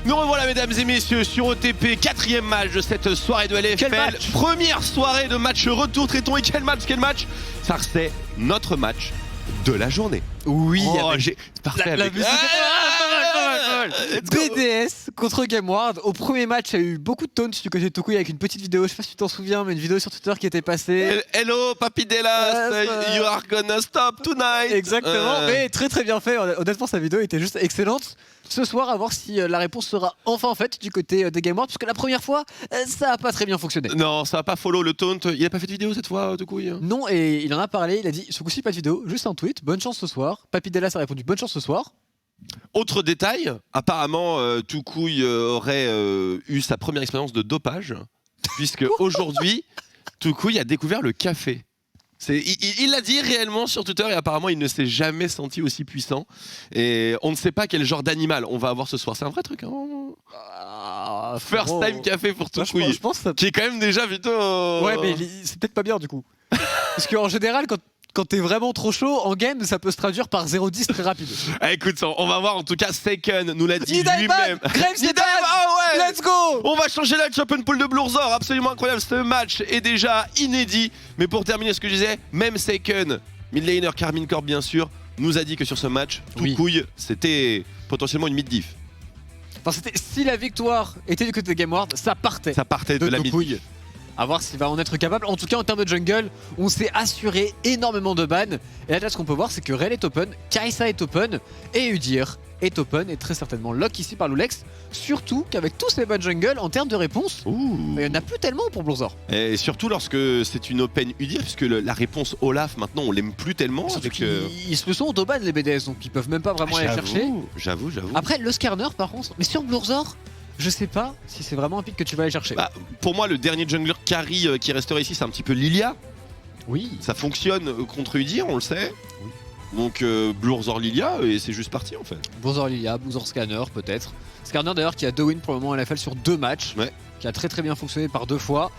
Nous revoilà mesdames et messieurs sur OTP, quatrième match de cette soirée de LFL. Première soirée de match retour Tréton. Et quel match? Ça c'est notre match de la journée. Oui, j'ai parfait la avec... musique. BDS contre Gameward. Au premier match, il y a eu beaucoup de taunts du côté de Toucouille avec une petite vidéo, je sais pas si tu t'en souviens, mais une vidéo sur Twitter qui était passée. Hello Papi Delas, you are gonna stop tonight. Exactement, mais très très bien fait. Honnêtement, sa vidéo était juste excellente. Ce soir, à voir si la réponse sera enfin faite du côté des Gameward, parce que la première fois, ça a pas très bien fonctionné. Non, ça a pas follow le taunt. Il a pas fait de vidéo cette fois, Toucouille? Non, et il en a parlé, il a dit ce coup-ci pas de vidéo, juste un tweet, bonne chance ce soir. Papi Delas a répondu bonne chance ce soir. Autre détail, apparemment Toucouille aurait eu sa première expérience de dopage, puisque aujourd'hui, Toucouille a découvert le café. Il l'a dit réellement sur Twitter et apparemment il ne s'est jamais senti aussi puissant. Et on ne sait pas quel genre d'animal on va avoir ce soir. C'est un vrai truc, hein. First time café pour Toucouille, je pense ça... qui est quand même déjà plutôt... Ouais, mais c'est peut-être pas bien du coup. Parce qu'en général, quand t'es vraiment trop chaud, en game, ça peut se traduire par 0-10 très rapide. Écoute, on va voir en tout cas, Seiken nous l'a dit lui-même. Graves Nidaïban, ah ouais. let's go. On va changer la Open Pool de Blurzor, absolument incroyable, ce match est déjà inédit. Mais pour terminer ce que je disais, même Seiken, midlaner Karmine Corp bien sûr, nous a dit que sur ce match, Toucouille, c'était potentiellement une mid-diff. Enfin, si la victoire était du côté de Gameward, ça partait. Ça partait de la mid-diff. À voir s'il va en être capable. En tout cas, en termes de jungle, on s'est assuré énormément de bans. Et là, ce qu'on peut voir, c'est que Rel est open, Kai'Sa est open, et Udyr est open, et très certainement lock ici par Lulex. Surtout qu'avec tous ces bans jungle, en termes de réponse, il n'y en a plus tellement pour Blurzor. Et surtout lorsque c'est une open Udyr, puisque la réponse Olaf, maintenant, on l'aime plus tellement. Ils se sont auto-ban les BDS, donc ils peuvent même pas vraiment aller chercher. J'avoue. Après, le scanner, par contre, mais sur Blurzor, je sais pas si c'est vraiment un pick que tu vas aller chercher. Pour moi, le dernier jungler carry qui resterait ici, c'est un petit peu Lilia. Oui. Ça fonctionne contre Udyr, on le sait. Oui. Donc Blurzor Lilia, et c'est juste parti en fait. Blurzor Lilia, Blurzor Scanner peut-être. Scanner d'ailleurs qui a 2 wins pour le moment en LFL sur 2 matchs. Ouais. Qui a très très bien fonctionné par 2 fois.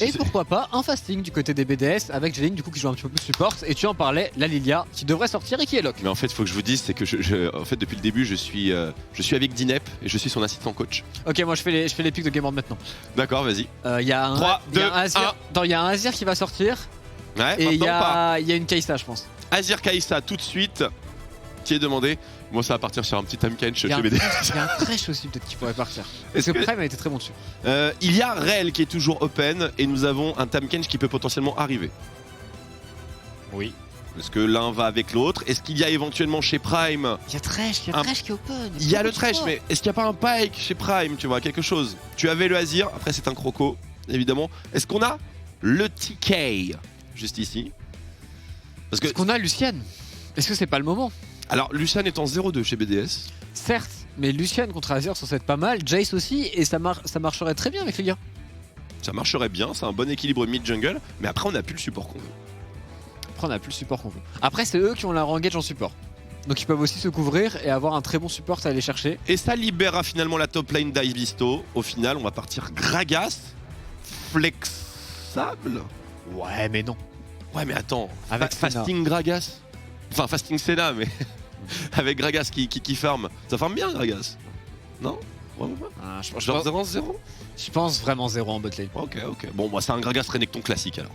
Et pourquoi pas un fasting du côté des BDS avec Jeline du coup qui joue un petit peu plus support. Et tu en parlais, la Lilia qui devrait sortir et qui est lock. Mais en fait il faut que je vous dise, c'est que en fait depuis le début je suis avec Dinep et je suis son assistant coach. Ok, moi je fais les picks de Gameward maintenant. D'accord, vas-y. Il y a un 3, 2, 1. Il y a un Azir qui va sortir. Ouais, et il y a une Kai'Sa je pense. Azir Kai'Sa tout de suite qui est demandé. Moi ça va partir sur un petit Tamekench chez BD. Il y a un Thresh aussi peut-être qui pourrait partir. Parce que Prime a été très bon dessus. Il y a Rel qui est toujours open et nous avons un Tamekench qui peut potentiellement arriver. Oui. Est-ce que l'un va avec l'autre? Est-ce qu'il y a éventuellement chez Prime... Il y a Thresh qui est open. Il y a le Thresh, mais est-ce qu'il n'y a pas un Pike chez Prime, tu vois, quelque chose? Tu avais le Azir, après c'est un Croco, évidemment. Est-ce qu'on a le TK juste ici? Est-ce qu'on a Lucian? Est-ce que c'est pas le moment? Alors, Lucian est en 0-2 chez BDS. Certes, mais Lucian contre Azir, ça serait pas mal. Jace aussi, et ça marcherait très bien avec les gars. Ça marcherait bien, c'est un bon équilibre mid-jungle, mais après on n'a plus le support qu'on veut. Après, c'est eux qui ont la re-engage en support. Donc ils peuvent aussi se couvrir et avoir un très bon support à aller chercher. Et ça libérera finalement la top lane d'Icebisto. Au final, on va partir Gragas, flexable. Ouais, mais non. Ouais, mais attends, avec Fasting Gragas. Enfin, Fasting Senna, mais avec Gragas qui farm. Ça farm bien, Gragas. Non? Vraiment pas? Genre vraiment 0? Je pense vraiment 0 en botlane. Ok. Bon, moi, c'est un Gragas Renekton classique alors.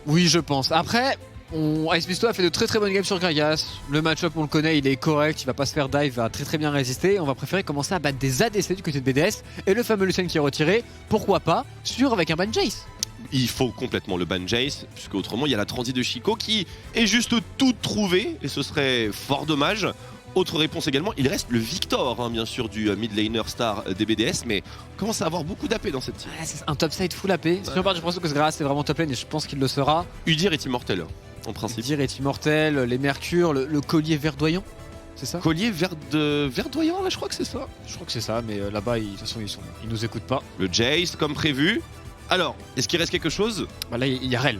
Oui, je pense. Après, Icebisto a fait de très très bonnes games sur Gragas. Le match-up, on le connaît, il est correct, il va pas se faire dive, il va très très bien résister. On va préférer commencer à battre des ADC du côté de BDS. Et le fameux Lucian qui est retiré, pourquoi pas, avec un ban Jace. Il faut complètement le ban Jace, puisque autrement il y a la transi de Chico qui est juste tout trouvé, et ce serait fort dommage. Autre réponse également, il reste le Victor, hein, bien sûr, du mid laner star des BDS, mais on commence à avoir beaucoup d'AP dans cette team. C'est un topside full AP. Si on part du principe que ce gars c'est vraiment top lane, et je pense qu'il le sera. Udyr est immortel, en principe. Udyr est immortel, les mercures, le collier verdoyant, c'est ça? Collier verdoyant, là, je crois que c'est ça. Je crois que c'est ça, mais là-bas, de toute façon, ils nous écoutent pas. Le Jace, comme prévu. Alors, est-ce qu'il reste quelque chose? Bah là, il y a Rel.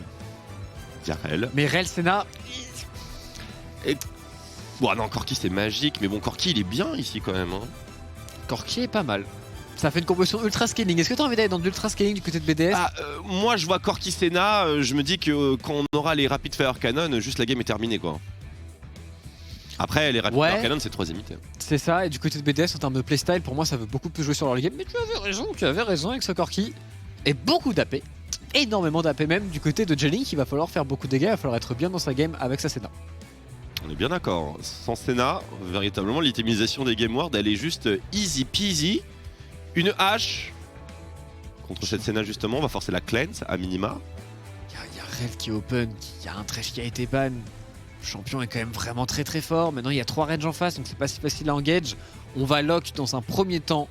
Mais Rel, Senna... Bon, non, Corki c'est magique, mais bon, Corki il est bien ici quand même. Hein. Corki est pas mal. Ça fait une composition ultra scaling. Est-ce que tu as envie d'aller dans de l'ultra scaling du côté de BDS? Moi je vois Corki Senna, je me dis que quand on aura les Rapid Fire Cannon, juste la game est terminée quoi. Après les Rapid Fire Cannon c'est 3 unités. C'est ça, et du côté de BDS en termes de playstyle, pour moi ça veut beaucoup plus jouer sur leur game, mais tu avais raison avec ce Corki. Et beaucoup d'AP, énormément d'AP même du côté de Jelly, il va falloir faire beaucoup de dégâts, il va falloir être bien dans sa game avec sa Senna. On est bien d'accord. Sans Senna, véritablement, l'itemisation des Game Ward, elle est juste easy peasy. Une hache contre cette Senna, justement, on va forcer la cleanse à minima. Il y a Rev qui est open, il y a un Thresh qui a été ban. Le champion est quand même vraiment très très fort. Maintenant, il y a 3 ranges en face, donc c'est pas si facile à engage. On va lock dans un premier temps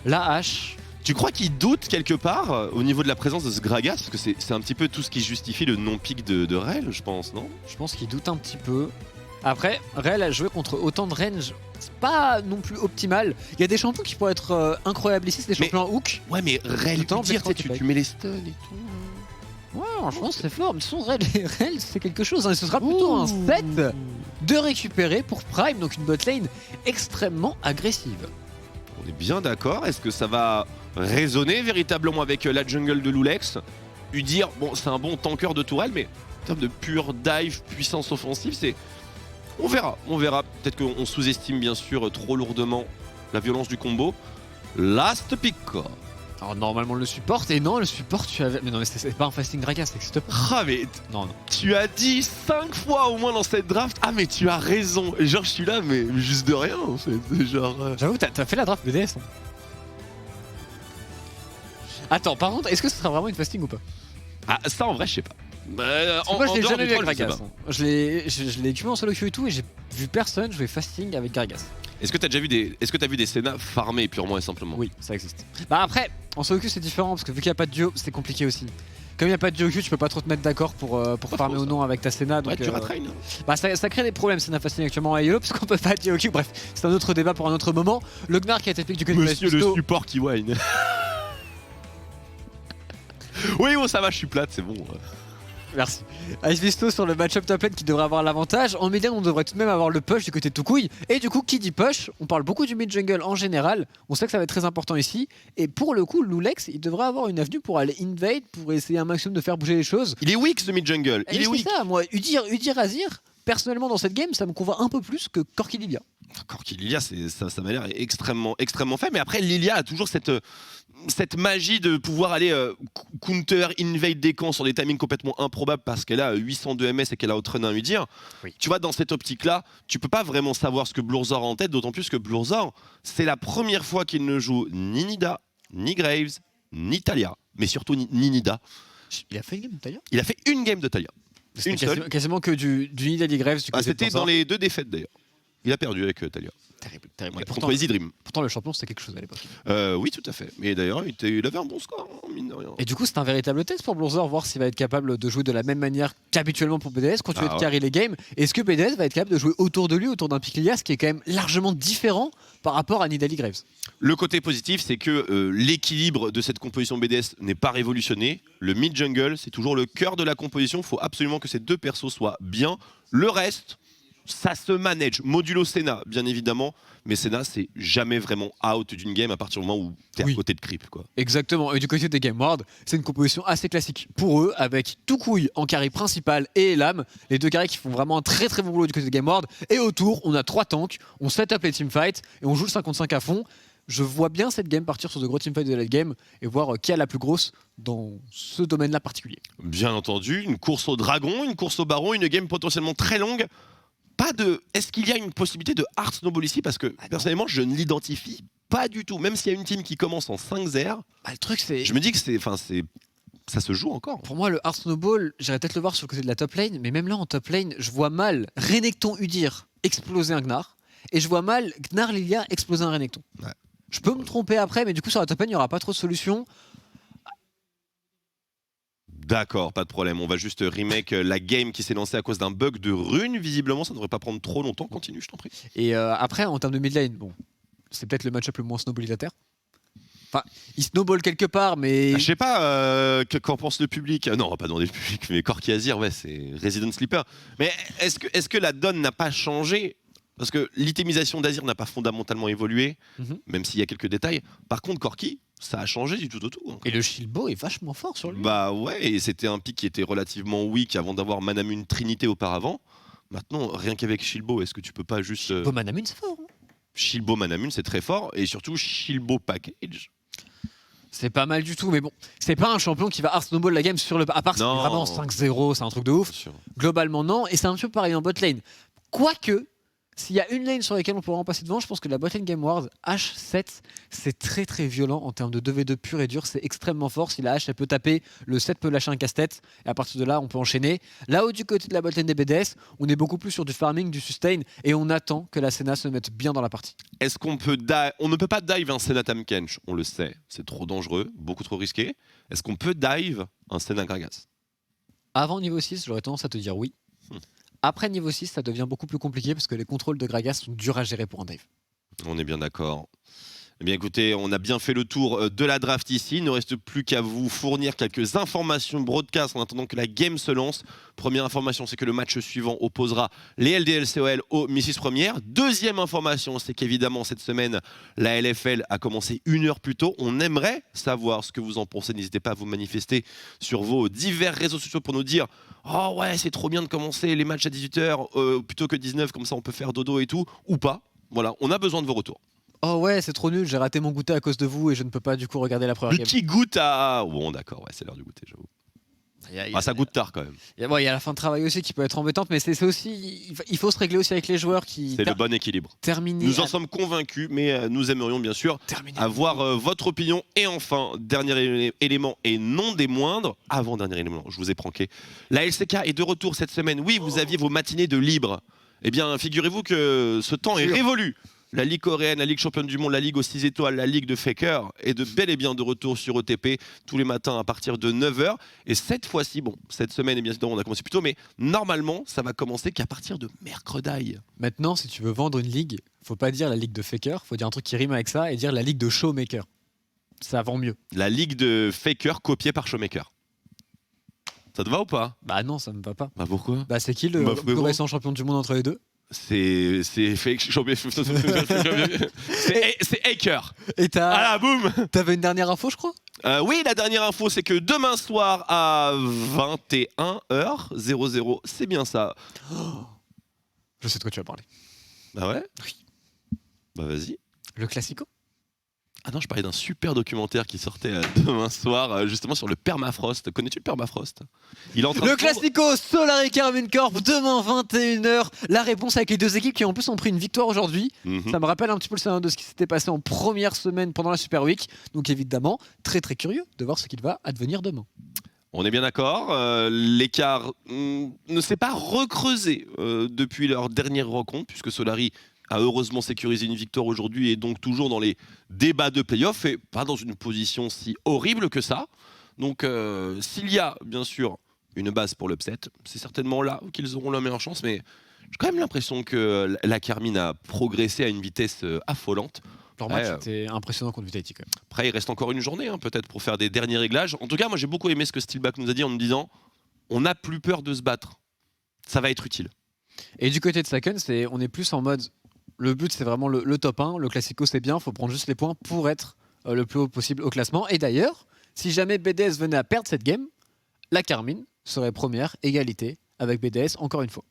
la hache. Tu crois qu'il doute quelque part au niveau de la présence de ce Gragas? Parce que c'est un petit peu tout ce qui justifie le non-pick de Rel, je pense, non? Je pense qu'il doute un petit peu. Après, Rel a joué contre autant de range, c'est pas non plus optimal. Il y a des champions qui pourraient être incroyables ici, c'est des champions à hook. Ouais, mais Rel, Autant, tu mets les stuns et tout. Ouais, je pense que c'est fort. Mais de toute façon, Rel c'est quelque chose. Hein. Ce sera plutôt un set de récupérer pour Prime, donc une botlane extrêmement agressive. On est bien d'accord. Est-ce que ça va résonner véritablement avec la jungle de Lulex? Lui dire, bon, c'est un bon tanker de tourelle, mais en termes de pure dive, puissance offensive, c'est... On verra. Peut-être qu'on sous-estime bien sûr trop lourdement la violence du combo. Last pick. Alors normalement le support, et non, le support tu avais... Mais non, mais c'est pas un fasting Gragas, ça n'existe pas. Ah mais non. Tu as dit 5 fois au moins dans cette draft. Ah mais tu as raison. Et genre je suis là mais juste de rien en fait. Genre... J'avoue, t'as fait la draft BDS. Hein. Attends, par contre, est-ce que ce sera vraiment une fasting ou pas? Ah ça en vrai je sais pas. Moi je l'ai jamais vu avec troll, Gragas. Je l'ai équipé en solo queue et tout, et j'ai vu personne jouer fasting avec Gragas. Est-ce que t'as déjà vu des Senna farmer purement et simplement? Oui, ça existe. Bah après, en solo queue c'est différent parce que vu qu'il n'y a pas de duo, c'est compliqué aussi. Comme il n'y a pas de duo queue, tu peux pas trop te mettre d'accord pour farmer ou non avec ta Senna. Donc, ouais, tu ratrain. Bah ça crée des problèmes Senna fasting actuellement à YOLO parce qu'on peut pas duo queue. Bref, c'est un autre débat pour un autre moment. Le Gnar qui a été pick du côté de Monsieur le support qui whine. Oui bon ça va, je suis plate, c'est bon. Merci. Ice Visto sur le match-up top lane qui devrait avoir l'avantage. En mid lane, on devrait tout de même avoir le push du côté de Toucouille. Et du coup, qui dit push, on parle beaucoup du mid-jungle en général. On sait que ça va être très important ici. Et pour le coup, Lulex, il devrait avoir une avenue pour aller invade, pour essayer un maximum de faire bouger les choses. Il est weak ce mid-jungle. Il est weak. C'est ça, moi, Udyr Azir, personnellement dans cette game, ça me convainc un peu plus que Corki Lilia. Corki Lilia, ça m'a l'air extrêmement faible. Mais après, Lilia a toujours cette magie de pouvoir aller counter, invade des camps sur des timings complètement improbables parce qu'elle a 802 MS et qu'elle a outrun un Udyr. Oui. Tu vois, dans cette optique-là, tu peux pas vraiment savoir ce que Blurzor a en tête, d'autant plus que Blurzor, c'est la première fois qu'il ne joue ni Nida, ni Graves, ni Taliyah, mais surtout ni Nida. Il a fait une game de Taliyah? Il a fait une game de Taliyah. Quasiment que du Nida des Graves. C'était dans les 2 défaites d'ailleurs. Il a perdu avec Taliyah. Terrible. Ouais, contre Easy Dream. Pourtant, le champion, c'était quelque chose à l'époque. Oui, tout à fait. Mais d'ailleurs, il avait un bon score, hein, mine de rien. Et du coup, c'est un véritable test pour Blurzor, voir s'il va être capable de jouer de la même manière qu'habituellement pour BDS, continuer de carry les games. Est-ce que BDS va être capable de jouer autour de lui, autour d'un pick Lilia, ce qui est quand même largement différent par rapport à Nidalee Graves? Le côté positif, c'est que l'équilibre de cette composition BDS n'est pas révolutionné. Le mid-jungle, c'est toujours le cœur de la composition. Il faut absolument que ces 2 persos soient bien. Le reste... ça se manage, modulo Senna bien évidemment, mais Senna c'est jamais vraiment out d'une game à partir du moment où t'es à côté de creep quoi. Exactement, et du côté des Game Ward, c'est une composition assez classique pour eux, avec Toucouille en carry principal et Elam, les 2 carrés qui font vraiment un très très bon boulot du côté des Game Ward, et autour on a 3 tanks, on set up les teamfights et on joue le 55 à fond. Je vois bien cette game partir sur de gros teamfights de late game et voir qui a la plus grosse dans ce domaine-là particulier. Bien entendu, une course au dragon, une course au baron, une game potentiellement très longue. Est-ce qu'il y a une possibilité de hard snowball ici? Parce que personnellement, je ne l'identifie pas du tout. Même s'il y a une team qui commence en 5-0, le truc c'est... je me dis que ça se joue encore. Pour moi, le hard snowball, j'irais peut-être le voir sur le côté de la top lane, mais même là en top lane, je vois mal Renekton Udyr exploser un Gnar, et je vois mal Gnar Lilia exploser un Renekton. Ouais. Je peux me tromper après, mais du coup sur la top lane, il n'y aura pas trop de solutions. D'accord, pas de problème. On va juste remake la game qui s'est lancée à cause d'un bug de rune. Visiblement, ça ne devrait pas prendre trop longtemps. Continue, je t'en prie. Et après, en termes de mid lane, bon, c'est peut-être le match-up le moins snowballitaire. Enfin, il snowball quelque part, mais... je sais pas, qu'en pense le public. Non, on va pas demander le public, mais Corki Azir, ouais, c'est Resident Sleeper. Mais est-ce que la donne n'a pas changé? Parce que l'itémisation d'Azir n'a pas fondamentalement évolué, même s'il y a quelques détails. Par contre, Corki, ça a changé du tout au tout. Hein. Et le Shilbo est vachement fort sur lui. Bah ouais, et c'était un pick qui était relativement weak avant d'avoir Manamune Trinité auparavant. Maintenant, rien qu'avec Shilbo, est-ce que tu peux pas juste... Shilbo Manamune, c'est fort. Hein. Shilbo Manamune, c'est très fort. Et surtout, Shilbo Package. C'est pas mal du tout, mais bon, c'est pas un champion qui va hard snowball la game sur le. À part si c'est Non. vraiment 5-0, c'est un truc de ouf. Bien sûr. Globalement, non. Et c'est un petit peu pareil en bot lane. Quoique, s'il y a une lane sur laquelle on pourra en passer devant, je pense que la bot lane Game Wars H7, c'est très très violent en termes de 2v2 pur et dur. C'est extrêmement fort. Si la H elle peut taper, le 7 peut lâcher un casse-tête. Et à partir de là, on peut enchaîner. Là-haut, du côté de la bot lane des BDS, on est beaucoup plus sur du farming, du sustain. Et on attend que la Senna se mette bien dans la partie. Est-ce qu'on peut on ne peut pas dive un Senna Tahm-Kench, on le sait, c'est trop dangereux, beaucoup trop risqué. Est-ce qu'on peut dive un Senna Gragas? Avant niveau 6, j'aurais tendance à te dire oui. Après niveau 6, ça devient beaucoup plus compliqué parce que les contrôles de Gragas sont durs à gérer pour un dive. On est bien d'accord. Eh bien écoutez, on a bien fait le tour de la draft ici. Il ne reste plus qu'à vous fournir quelques informations broadcast en attendant que la game se lance. Première information, c'est que le match suivant opposera les LDLCOL aux Missis Première. Deuxième information, c'est qu'évidemment cette semaine, la LFL a commencé 1 heure plus tôt. On aimerait savoir ce que vous en pensez. N'hésitez pas à vous manifester sur vos divers réseaux sociaux pour nous dire « Oh ouais, c'est trop bien de commencer les matchs à 18h plutôt que 19, comme ça on peut faire dodo et tout » ou pas. Voilà, on a besoin de vos retours. Oh ouais, c'est trop nul, j'ai raté mon goûter à cause de vous et je ne peux pas du coup regarder la première Le game. petit goûte à... Bon d'accord, ouais, c'est l'heure du goûter, j'avoue. Ça goûte tard quand même. Il y a la fin de travail aussi qui peut être embêtante, mais c'est aussi, il faut se régler aussi avec les joueurs qui C'est le bon équilibre. terminent. Nous en sommes convaincus, mais nous aimerions bien sûr avoir votre opinion. Et enfin, dernier élément et non des moindres, avant-dernier élément, je vous ai pranké. La LCK est de retour cette semaine. Oui, vous aviez vos matinées de libre. Eh bien, figurez-vous que ce temps est révolu. La Ligue coréenne, la Ligue championne du monde, la Ligue aux 6 étoiles, la Ligue de Faker est de bel et bien de retour sur ETP tous les matins à partir de 9h. Et cette fois-ci, bon, cette semaine, eh bien évidemment, on a commencé plus tôt, mais normalement, ça va commencer qu'à partir de mercredi. Maintenant, si tu veux vendre une ligue, faut pas dire la Ligue de Faker, faut dire un truc qui rime avec ça et dire la Ligue de Showmaker. Ça vend mieux. La Ligue de Faker copiée par Showmaker. Ça te va ou pas? Bah non, ça me va pas. Bah pourquoi? Bah c'est qui le plus récent champion du monde entre les deux? C'est fake. C'est Hacker. Et Ah là, boum. t'avais une dernière info, je crois? Oui, la dernière info, c'est que demain soir à 21h00, c'est bien ça. Je sais de quoi tu vas parler. Bah ouais. Oui. Bah vas-y. Le Classico? Ah non, je parlais d'un super documentaire qui sortait demain soir, justement sur le permafrost. Connais-tu le permafrost? Il est en train Le de fondre. Classico Solari Carmine Corp, demain 21h. La réponse avec les deux équipes qui en plus ont pris une victoire aujourd'hui. Ça me rappelle un petit peu le scénario de ce qui s'était passé en première semaine pendant la Super Week. Donc évidemment, très très curieux de voir ce qu'il va advenir demain. On est bien d'accord. L'écart ne s'est pas recreusé depuis leur dernière rencontre, puisque Solari a heureusement sécurisé une victoire aujourd'hui et donc toujours dans les débats de play-off et pas dans une position si horrible que ça. Donc s'il y a bien sûr une base pour l'upset, c'est certainement là qu'ils auront la meilleure chance, mais j'ai quand même l'impression que la Carmine a progressé à une vitesse affolante. Leur match était impressionnant contre Vitality quand même. Après il reste encore une journée peut-être pour faire des derniers réglages. En tout cas moi j'ai beaucoup aimé ce que Steelback nous a dit en nous disant on n'a plus peur de se battre, ça va être utile. Et du côté de Saken, on est plus en mode le but c'est vraiment le top 1, le Classico c'est bien, il faut prendre juste les points pour être le plus haut possible au classement. Et d'ailleurs, si jamais BDS venait à perdre cette game, la Carmine serait première, égalité avec BDS encore une fois.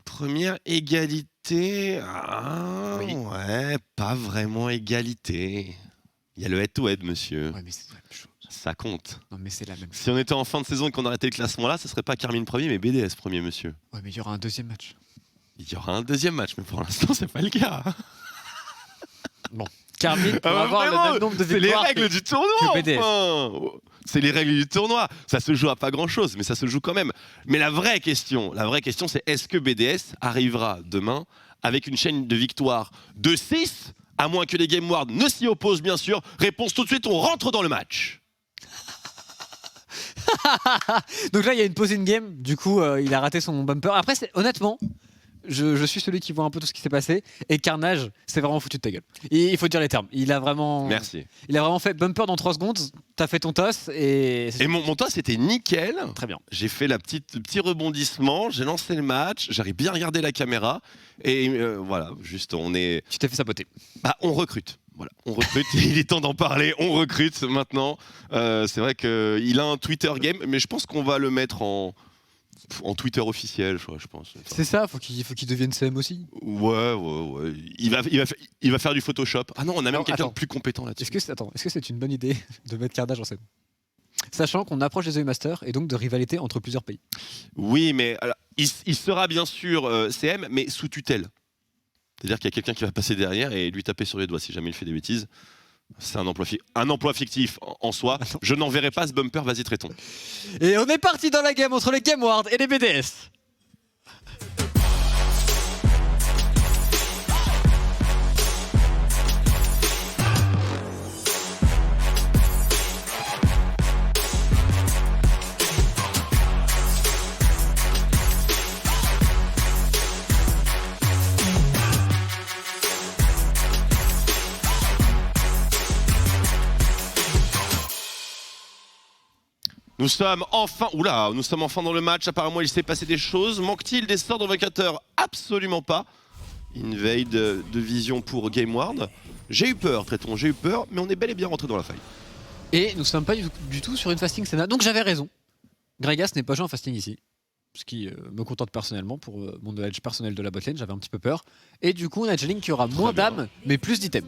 Première égalité, Oui. Ouais, pas vraiment égalité. Il y a le head-to-head, monsieur. Ouais, mais c'est la même chose. Ça compte. Non, mais c'est la même chose. Si on était en fin de saison et qu'on arrêtait le classement là, ce serait pas Carmine premier, mais BDS premier, monsieur. Ouais, mais il y aura un deuxième match. Il y aura un deuxième match, mais pour l'instant, c'est pas le cas. Bon, Carmine pour avoir vraiment, le même nombre de c'est les victoires règles du tournoi, que BDS. enfin. C'est les règles du tournoi. Ça se joue à pas grand-chose, mais ça se joue quand même. Mais la vraie question, c'est est-ce que BDS arrivera demain avec une chaîne de victoires de 6, à moins que les Game Awards ne s'y opposent, bien sûr. Réponse tout de suite, on rentre dans le match. Donc là, il y a une pause in game. Du coup, il a raté son bumper. Après, honnêtement, je suis celui qui voit un peu tout ce qui s'est passé. Et Carnage, c'est vraiment foutu de ta gueule. Il faut dire les termes. Il a vraiment fait bumper dans 3 secondes. T'as fait ton toss et mon toss était nickel. Très bien. J'ai fait le petit rebondissement. J'ai lancé le match. J'ai bien regardé la caméra. Et voilà, juste on est. Tu t'es fait saboter. Bah, on recrute. Voilà, on recrute. Il est temps d'en parler. On recrute maintenant. C'est vrai qu'il a un Twitter game, mais je pense qu'on va le mettre en En Twitter officiel, je pense. Enfin, C'est ça, faut qu'il devienne CM aussi. Ouais. Il va faire du Photoshop. Ah non, on a même Alors, quelqu'un de attends. plus compétent là-dessus. Est-ce que c'est une bonne idée de mettre Carnage en scène? Sachant qu'on approche des EU Masters et donc de rivalité entre plusieurs pays. Oui, mais alors, il sera bien sûr CM, mais sous tutelle. C'est-à-dire qu'il y a quelqu'un qui va passer derrière et lui taper sur les doigts si jamais il fait des bêtises. C'est un emploi fictif en soi. Je n'enverrai pas ce bumper, vas-y traitons. Et on est parti dans la game entre les Game Ward et les BDS. Nous sommes enfin dans le match. Apparemment, il s'est passé des choses. Manque-t-il des sorts d'Invocateur? Absolument pas. Invade de vision pour Game Ward. J'ai eu peur, traitons, j'ai eu peur, mais on est bel et bien rentré dans la faille. Et nous sommes pas du tout sur une fasting Senna. Donc j'avais raison. Gragas n'est pas joué en fasting ici. Ce qui me contente personnellement pour mon edge personnel de la botlane. J'avais un petit peu peur. Et du coup, on a Jelling qui aura moins d'âme, mais plus d'items.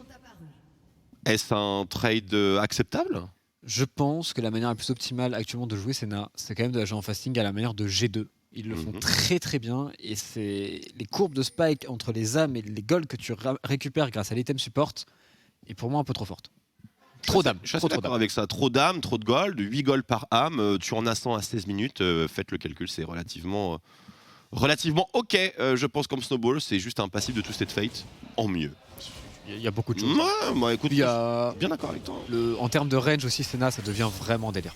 Est-ce un trade acceptable? Je pense que la manière la plus optimale actuellement de jouer Senna, c'est quand même de la jouer en fasting à la manière de G2. Ils le font très très bien et c'est les courbes de spike entre les âmes et les golds que tu récupères grâce à l'item support est pour moi un peu trop forte. Trop d'âmes. Je suis assez d'accord avec ça. Trop d'âmes, trop de gold, 8 gold par âme. Tu en as 100 à 16 minutes. Faites le calcul, c'est relativement ok. Je pense comme Snowball, c'est juste un passif de Twisted Fate en mieux. Il y a beaucoup de choses. Ouais, bah, écoute, Il y a bien d'accord avec toi. en termes de range aussi, Senna, ça devient vraiment délire.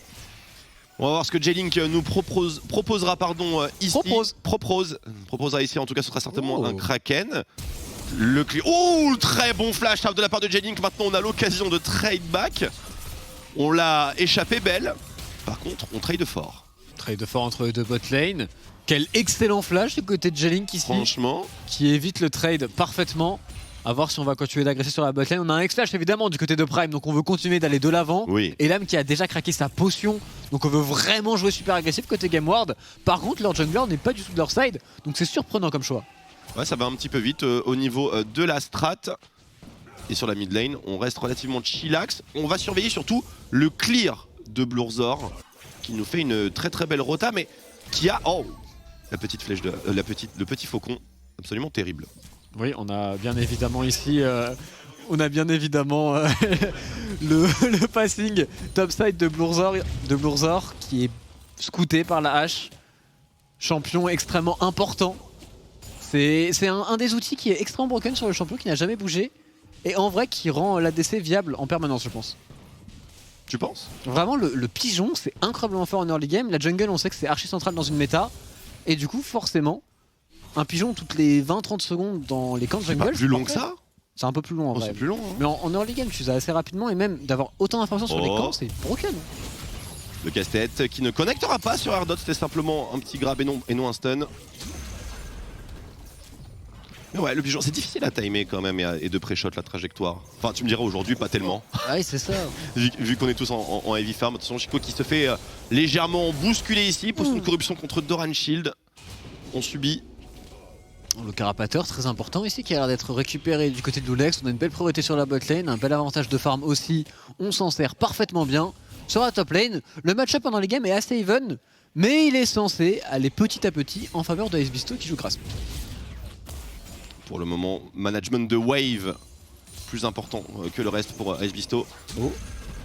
On va voir ce que J-Link nous proposera ici. Proposera ici, en tout cas ce sera certainement un Kraken. Le très bon flash de la part de J-Link. Maintenant on a l'occasion de trade back. On l'a échappé belle. Par contre on trade fort. Trade fort entre les deux bot lane. Quel excellent flash du côté de J-Link ici. Franchement. Qui évite le trade parfaitement. A voir si on va continuer d'agresser sur la botlane. On a un X-Flash évidemment du côté de Prime, donc on veut continuer d'aller de l'avant. Oui. Et l'âme qui a déjà craqué sa potion, donc on veut vraiment jouer super agressif côté Game Ward. Par contre, leur jungler n'est pas du tout de leur side, donc c'est surprenant comme choix. Ouais, ça va un petit peu vite au niveau de la strat. Et sur la mid lane, on reste relativement chillax. On va surveiller surtout le clear de Blurzor, qui nous fait une très très belle rota, mais qui a la petite flèche de le petit faucon, absolument terrible. Oui, on a bien évidemment ici, le passing topside de Blurzor qui est scouté par la hache. Champion extrêmement important. C'est un des outils qui est extrêmement broken sur le champion, qui n'a jamais bougé. Et en vrai qui rend l'ADC viable en permanence, je pense. Tu penses? Vraiment, le pigeon, c'est incroyablement fort en early game. La jungle, on sait que c'est archi central dans une méta. Et du coup, forcément, un pigeon toutes les 20-30 secondes dans les camps de jungle. C'est pas plus long que ça? C'est un peu plus long en vrai. C'est plus long. Hein. Mais en early game, tu usas assez rapidement et même d'avoir autant d'informations sur les camps, c'est broken. Le casse-tête qui ne connectera pas sur Ardot, c'était simplement un petit grab et non un stun. Mais ouais, le pigeon, c'est difficile à timer quand même et de pré-shot la trajectoire. Enfin, tu me diras aujourd'hui, pas tellement. Ouais, c'est ça. vu qu'on est tous en heavy farm. Attention, Chico qui se fait légèrement bousculer ici, pose une corruption contre Doran Shield. On subit. Le carapateur, très important ici, qui a l'air d'être récupéré du côté de Lulex. On a une belle priorité sur la bot lane, un bel avantage de farm aussi. On s'en sert parfaitement bien. Sur la top lane, le match-up pendant les games est assez even, mais il est censé aller petit à petit en faveur de Icebeast qui joue grâce. Pour le moment, management de wave plus important que le reste pour Icebeast.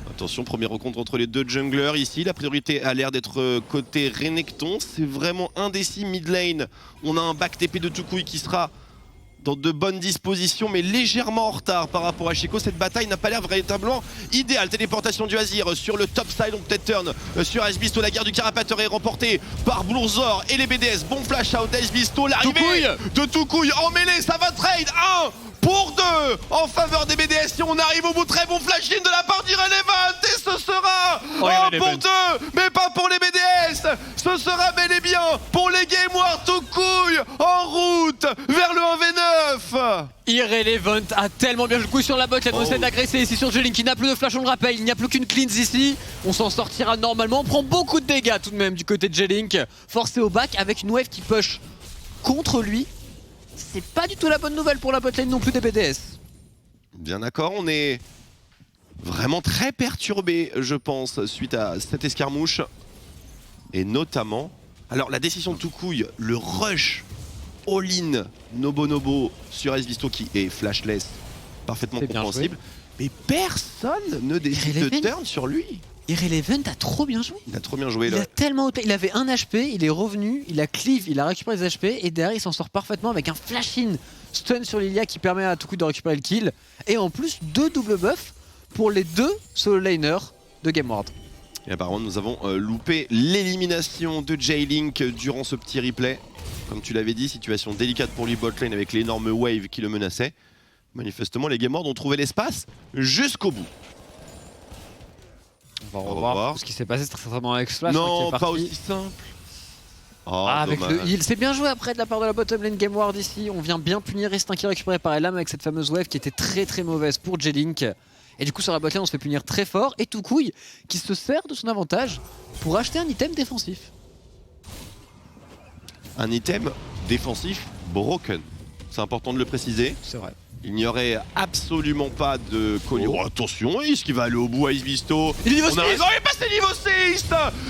Attention, première rencontre entre les deux junglers ici. La priorité a l'air d'être côté Renekton. C'est vraiment indécis mid lane. On a un back TP de Toucouille qui sera dans de bonnes dispositions, mais légèrement en retard par rapport à Chico. Cette bataille n'a pas l'air véritablement idéale. Téléportation du Azir sur le top side. On peut-être turn sur Icebeast. La guerre du carapateur est remportée par Blurzor et les BDS. Bon flash out d'Icebeast. L'arrivée de Toucouille en mêlée. Ça va trade 1 pour 2 en faveur des BDS. Et on arrive au bout. Très bon flash in de la part d'Irrelevant. Et ce sera 1 pour 2, mais pas pour les BDS. ce sera bel et bien pour les Game Wars tout couille en route vers le 1v9. Irrelevant a tellement bien joué le coup sur la botte, il essaie d'agresser ici sur Jelink qui n'a plus de flash, on le rappelle, il n'y a plus qu'une cleanse ici. On s'en sortira normalement, on prend beaucoup de dégâts tout de même du côté de Jelink. Forcé au back avec une wave qui push contre lui. C'est pas du tout la bonne nouvelle pour la botlane non plus des BDS. Bien d'accord, on est vraiment très perturbé, je pense, suite à cette escarmouche. Et notamment, alors la décision de Toucouille, le rush all-in Nobonobo sur Esvisto qui est flashless, parfaitement compréhensible. Mais personne ne décide de turn sur lui. Irrelevant a trop bien joué. Il a trop bien joué là. Il a tellement il avait 1 HP, il est revenu, il a cleave, il a récupéré des HP et derrière il s'en sort parfaitement avec un flash-in stun sur Lilia qui permet à Toucouille de récupérer le kill. Et en plus 2 double buffs pour les 2 solo laners de GameWard. Et apparemment nous avons loupé l'élimination de J-Link durant ce petit replay. Comme tu l'avais dit, situation délicate pour lui botlane avec l'énorme wave qui le menaçait. Manifestement les GameWard ont trouvé l'espace jusqu'au bout. On va revoir ce qui s'est passé, c'est très certainement avec Splash. Non, pas aussi simple. Oh, avec dommage. le heal, c'est bien joué après de la part de la bottom lane GameWard ici. On vient bien punir Instinct qui est récupéré par Elam avec cette fameuse wave qui était très mauvaise pour J-Link. Et du coup sur la botlane on se fait punir très fort. Et Toucouille qui se sert de son avantage pour acheter un item défensif. Un item défensif broken. C'est important de le préciser. C'est vrai. Il n'y aurait absolument pas de collier. Oh, attention, est-ce qu'il va aller au bout à Isvisto? Il est niveau 6. On a raison, il est passé niveau 6.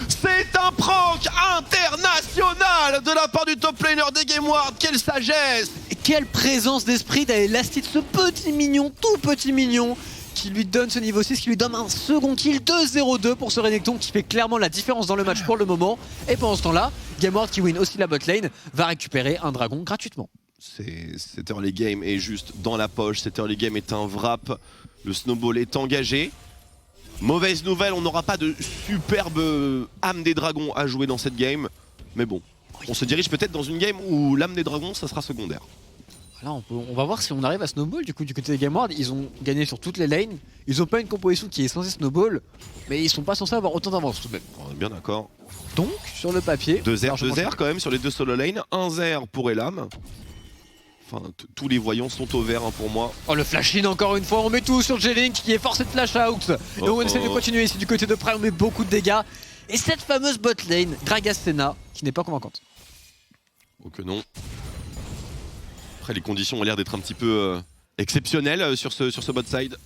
C'est un prank international de la part du top laner des GameWard. Quelle sagesse! Et quelle présence d'esprit d'aller last hit ce petit mignon, tout petit mignon, qui lui donne ce niveau 6, qui lui donne un second kill 2-0-2 pour ce Renekton qui fait clairement la différence dans le match pour le moment. Et pendant ce temps-là, GameWard qui win aussi la bot lane va récupérer un dragon gratuitement. Cet early game est juste dans la poche, cet early game est un wrap, le snowball est engagé. Mauvaise nouvelle, on n'aura pas de superbe âme des dragons à jouer dans cette game. Mais bon, on se dirige peut-être dans une game où l'âme des dragons, ça sera secondaire. Là, on va voir si on arrive à snowball du côté des GameWard. Ils ont gagné sur toutes les lanes, ils ont pas une composition qui est censée snowball, mais ils sont pas censés avoir autant d'avance tout de même. On est bien d'accord. Donc, sur le papier... 2-0 quand même sur les deux solo lanes, 1-0 pour Elam. Enfin, tous les voyants sont au vert pour moi. Oh le flash in encore une fois, on met tout sur J-Link qui est forcé de flash out. Et on essaie de continuer ici du côté de Prime, on met beaucoup de dégâts. Et cette fameuse bot lane, Gragas-Senna, qui n'est pas convaincante. Oh que non. Après les conditions ont l'air d'être un petit peu exceptionnelles sur ce bot side.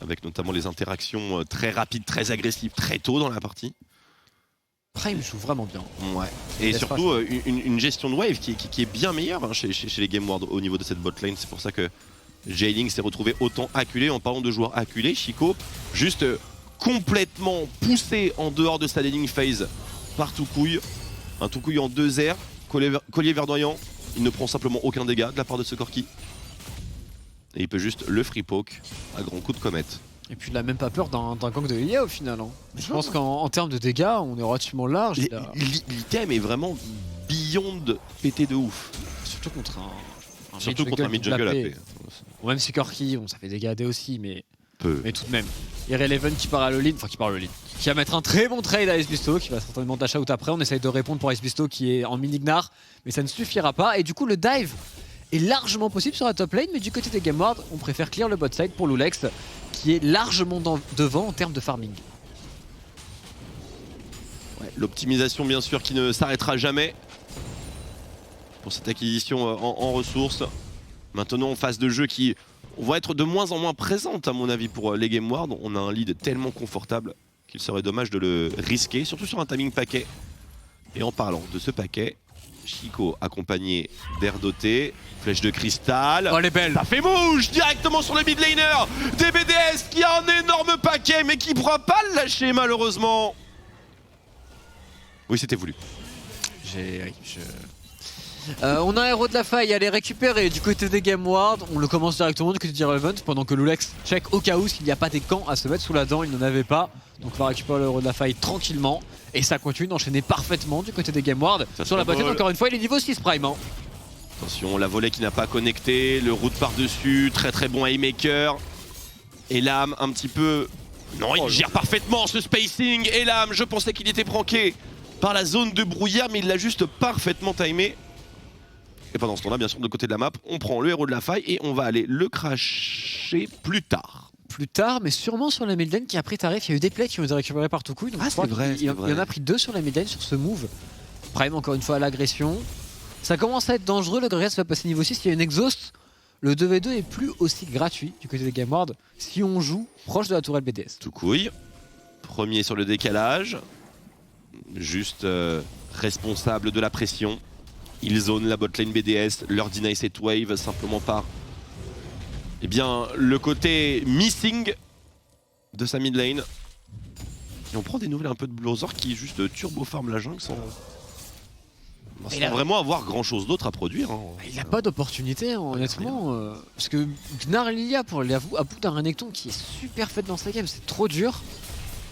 Avec notamment les interactions très rapides, très agressives, très tôt dans la partie. Prime joue vraiment bien. Ouais. Et surtout une gestion de wave qui est bien meilleure hein, chez les GameWard au niveau de cette bot lane. C'est pour ça que J-Link s'est retrouvé autant acculé. En parlant de joueurs acculés, Chico juste complètement poussé en dehors de sa laning phase par Toucouille. Un Toucouille en 2 airs, collier verdoyant. Il ne prend simplement aucun dégât de la part de ce Corki. Et il peut juste le free poke à grands coups de comète. Et puis il a même pas peur d'un gang de Lilia au final. Hein. Je pense qu'en termes de dégâts, on est relativement large. L'item est vraiment beyond pété de ouf. Surtout contre un mid-jungle AP. Bon, même si Corki, ça fait dégâts AD aussi, mais peu. Mais tout de même. Irrelevant qui part à l'all-in, qui va mettre un très bon trade à Esbisto, qui va certainement dash out après. On essaye de répondre pour Esbisto qui est en mini-gnar, mais ça ne suffira pas. Et du coup, le dive est largement possible sur la top lane, mais du côté des GameWard, on préfère clear le bot side pour Lulex, qui est largement devant en termes de farming. Ouais, l'optimisation bien sûr qui ne s'arrêtera jamais pour cette acquisition en ressources. Maintenant en phase de jeu qui va être de moins en moins présente à mon avis pour les GameWard. On a un lead tellement confortable qu'il serait dommage de le risquer, surtout sur un timing paquet. Et en parlant de ce paquet, Chico accompagné d'Erdoté, flèche de cristal. Oh, elle est belle. Ça fait mouche directement sur le mid laner. DBDS qui a un énorme paquet mais qui ne pourra pas le lâcher malheureusement. Oui, c'était voulu. On a un héros de la faille à aller récupérer du côté des GameWard. On le commence directement du côté d'Irrelevant pendant que Lulex check au cas où s'il n'y a pas des camps à se mettre sous la dent. Il n'en avait pas. Donc on va récupérer le héros de la faille tranquillement. Et ça continue d'enchaîner parfaitement du côté des GameWard. Sur la boîte, encore une fois, il est niveau 6 Prime. Hein. Attention, la volée qui n'a pas connecté, le route par-dessus, très bon haymaker. Et l'âme un petit peu Non, il gère parfaitement ce spacing. Et l'âme, je pensais qu'il était pranké par la zone de brouillard, mais il l'a juste parfaitement timé. Et pendant ce temps-là, bien sûr, de côté de la map, on prend le héros de la faille et on va aller le crasher plus tard. Plus tard, mais sûrement sur la mid lane qui a pris tarif. Il y a eu des plays qui ont été récupérés par Toucouille. Donc Ah, je crois c'est vrai, qu'il y en a pris 2 sur la mid lane sur ce move. Prime encore une fois à l'agression. Ça commence à être dangereux. Le Gregas va passer niveau 6. Il y a une exhaust. Le 2v2 est plus aussi gratuit du côté des Game Ward si on joue proche de la tourelle BDS. Toucouille, premier sur le décalage. Juste responsable de la pression. Il zone la botlane BDS, leur deny cette wave simplement par le côté missing de sa mid lane. Et on prend des nouvelles un peu de Blazor qui juste turbo farm la jungle sans vraiment avoir grand chose d'autre à produire. Hein. Il n'a pas d'opportunité, hein, honnêtement. Parce que Gnar Lilia, pour aller à bout d'un Renekton qui est super fait dans sa game, c'est trop dur.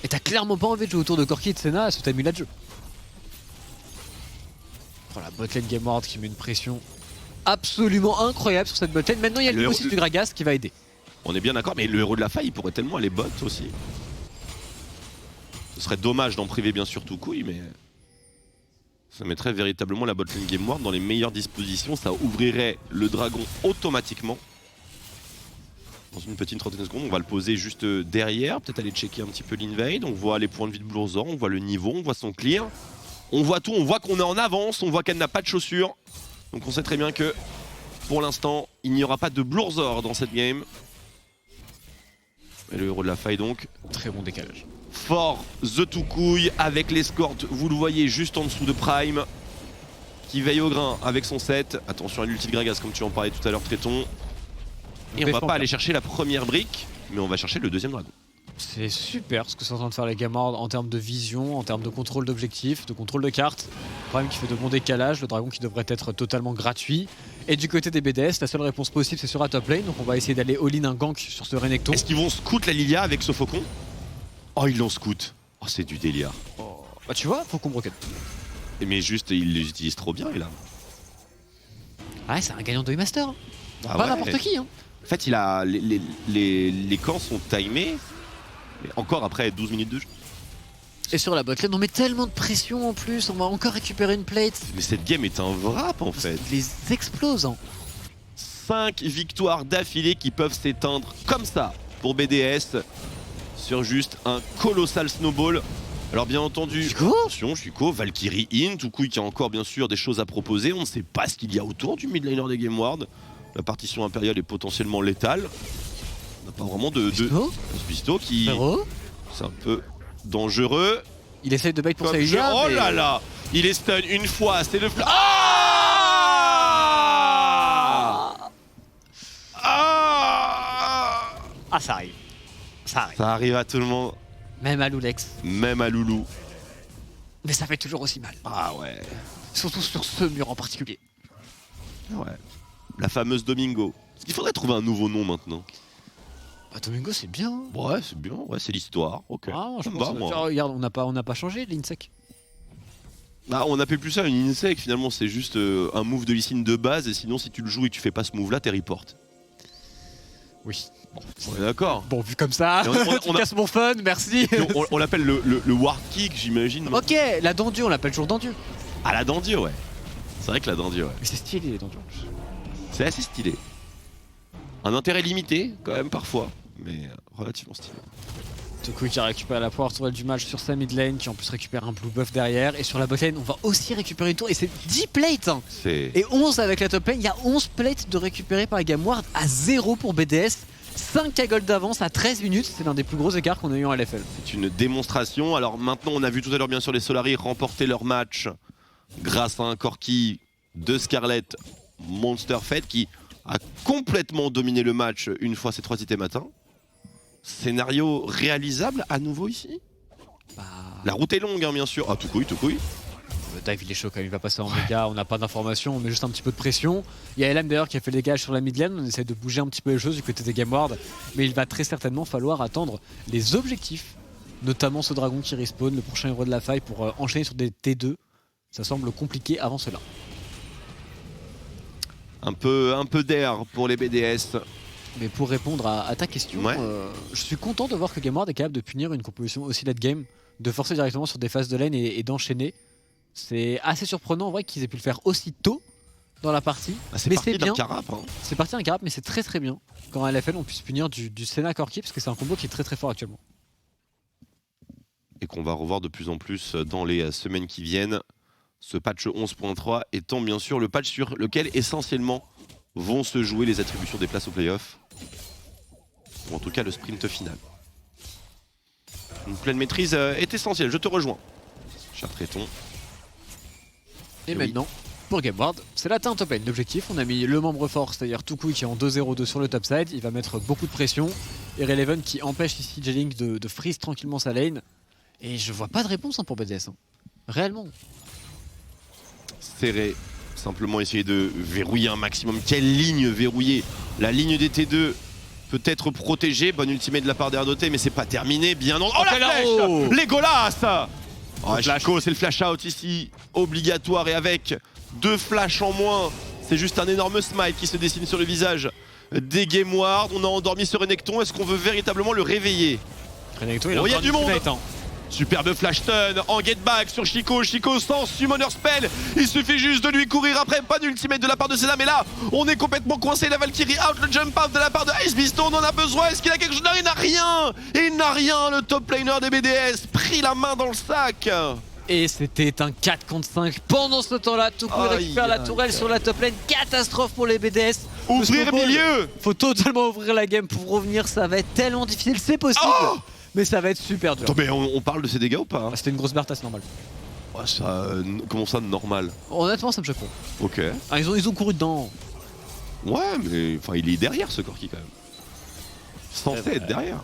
Et t'as clairement pas envie de jouer autour de Corki et de Senna à ce time-là de jeu. Voilà, botlane Game Ward qui met une pression absolument incroyable sur cette botlane. Maintenant, il y a le niveau 6 du Gragas qui va aider. On est bien d'accord, mais le héros de la faille, il pourrait tellement aller bot aussi. Ce serait dommage d'en priver bien sûr Toucouille, mais ça mettrait véritablement la botlane Game Ward dans les meilleures dispositions. Ça ouvrirait le dragon automatiquement. Dans une petite trentaine de secondes, on va le poser juste derrière, peut-être aller checker un petit peu l'invade. On voit les points de vie de Blazor, on voit le niveau, on voit son clear. On voit tout, on voit qu'on est en avance, on voit qu'elle n'a pas de chaussures. Donc on sait très bien que pour l'instant, il n'y aura pas de Blazor dans cette game. Et le héros de la faille donc. Très bon décalage. Fort The Toucouille avec l'escorte, vous le voyez juste en dessous de Prime. Qui veille au grain avec son set. Attention à l'ulti de Gragas comme tu en parlais tout à l'heure Tréton. Et on va pas aller chercher la première brique, mais on va chercher le deuxième dragon. C'est super ce que sont en train de faire les Game Ward en termes de vision, en termes de contrôle d'objectifs, de contrôle de cartes. Prime qui fait de bons décalages, le dragon qui devrait être totalement gratuit. Et du côté des BDS, la seule réponse possible c'est sur la top lane, donc on va essayer d'aller all-in un gank sur ce Renekton. Est-ce qu'ils vont scout la Lilia avec ce faucon? Oh, ils l'ont scout. Oh, c'est du délire. Oh. Bah tu vois, Faucon Broken. Mais juste, ils les utilisent trop bien, là. Ouais, c'est un gagnant de E-Master. Ah Pas ouais. n'importe qui. Hein. En fait, il a les camps sont timés. Mais encore après 12 minutes de jeu. Et sur la botlane, on met tellement de pression en plus, on va encore récupérer une plate. Mais cette game est un wrap en fait. Il les explose. Hein. 5 victoires d'affilée qui peuvent s'éteindre comme ça pour BDS sur juste un colossal snowball. Alors bien entendu, attention, Chico, Valkyrie in, Toucouille qui a encore bien sûr des choses à proposer. On ne sait pas ce qu'il y a autour du midlaner des Game Ward. La partition impériale est potentiellement létale. On n'a pas vraiment de Bisto qui... C'est un peu dangereux. Il essaye de bait pour sa Lilia. Oh mais... là là, il est stun une fois, c'est le... Ah ça arrive. Ça arrive. Ça arrive à tout le monde. Même à Loulex. Même à Loulou. Mais ça fait toujours aussi mal. Ah ouais. Surtout sur ce mur en particulier. Ouais. La fameuse Domingo. Il faudrait trouver un nouveau nom maintenant. Bah, Domingo c'est bien. Hein. Ouais, c'est bien, ouais, c'est l'histoire. Ok. Ah, je Ça me pense va, que... moi. Regarde, on n'a pas changé l'Insec. Bah, on appelle plus ça une insect, finalement c'est juste un move de Lee Sin de base et sinon si tu le joues et que tu fais pas ce move là, t'es report. Oui. Bon, on est d'accord. Bon, vu comme ça, tu casses mon fun, merci. On l'appelle le ward kick, j'imagine. Ok, la Dandu, on l'appelle toujours Dandu. Ah, la Dandy, ouais. C'est vrai que la Dandy, ouais. Mais c'est stylé les Dandu. C'est assez stylé. Un intérêt limité, quand même, parfois, mais relativement stylé. Toucouille qui a récupéré la poire tourelle du match sur sa mid lane, qui en plus récupère un blue buff derrière. Et sur la bot lane, on va aussi récupérer une tour. Et c'est 10 plates hein. Et 11 avec la top lane. Il y a 11 plates de récupérer par Game Ward à 0 pour BDS. 5 à gold d'avance à 13 minutes. C'est l'un des plus gros écarts qu'on a eu en LFL. C'est une démonstration. Alors maintenant, on a vu tout à l'heure bien sûr les Solari remporter leur match grâce à un Corki de Scarlet Monster Fed qui a complètement dominé le match une fois ces 3 items atteints. Scénario réalisable à nouveau ici. La route est longue hein, bien sûr. Ah Toucouille. Le dive il est chaud quand même, il va passer en méga, on n'a pas d'informations, on met juste un petit peu de pression. Il y a LM d'ailleurs qui a fait le dégage sur la mid lane, on essaie de bouger un petit peu les choses du côté des Game Ward. Mais il va très certainement falloir attendre les objectifs, notamment ce dragon qui respawn, le prochain héros de la faille pour enchaîner sur des T2. Ça semble compliqué avant cela. Un peu d'air pour les BDS Mais pour répondre à ta question, Ouais. je suis content de voir que Gameward est capable de punir une composition aussi late game, de forcer directement sur des phases de lane et d'enchaîner. C'est assez surprenant en vrai qu'ils aient pu le faire aussi tôt dans la partie. Bah, c'est Mais parti c'est d'un bien. carap. Hein. C'est parti d'un carap, mais c'est très très bien quand à LFL on puisse punir du Senna Corki parce que c'est un combo qui est très très fort actuellement. Et qu'on va revoir de plus en plus dans les semaines qui viennent. Ce patch 11.3 étant bien sûr le patch sur lequel essentiellement vont se jouer les attributions des places au playoff. Ou en tout cas le sprint final. Une pleine maîtrise est essentielle, je te rejoins. Cher Tréton. Et Oui. maintenant, pour Gameward, c'est l'atteinte top lane. L'objectif, on a mis le membre fort, c'est-à-dire Tukui qui est en 2-0-2 sur le top side, il va mettre beaucoup de pression. Et Releven qui empêche ici J-Link de freeze tranquillement sa lane. Et je vois pas de réponse pour BDS. Réellement. Serré, simplement essayer de verrouiller un maximum. Quelle ligne verrouiller? La ligne des T2 peut être protégée. Bonne ultimate de la part d'Erdote, mais c'est pas terminé. Bien non. Oh la flèche! oh Les golas! Oh, Le flash. Chico, c'est le flash out ici, obligatoire, et avec 2 flashs en moins, c'est juste un énorme smile qui se dessine sur le visage des Gameward. On a endormi ce Renekton, est-ce qu'on veut véritablement le réveiller? Renekton, Oh, il y a encore du une monde. ultimate, hein. Superbe flash stun en get back sur Chico. Chico sans summoner spell. Il suffit juste de lui courir après. Pas d'ultimate de la part de Senna. Mais là, on est complètement coincé. La Valkyrie out. Le jump out de la part de Ice Beast. On en a besoin. Est-ce qu'il a quelque chose? Non, il n'a rien. Il n'a rien. Le top laner des BDS. Pris la main dans le sac. Et c'était un 4 contre 5 pendant ce temps-là. Tukui Aïe, récupère la aïe, tourelle sur la top lane. Catastrophe pour les BDS. Ouvrir Le snowball, milieu. faut totalement ouvrir la game pour revenir. Ça va être tellement difficile. C'est possible. Oh, Mais ça va être super dur. attends, mais on parle de ces dégâts ou pas hein? Ah, c'était une grosse Bertas normale. Ouais, ça, comment ça, normal? Honnêtement, ça me choque pas. Ok. Ah, ils ont couru dedans. Ouais, mais enfin, il est derrière ce Corki quand même. Censé être derrière.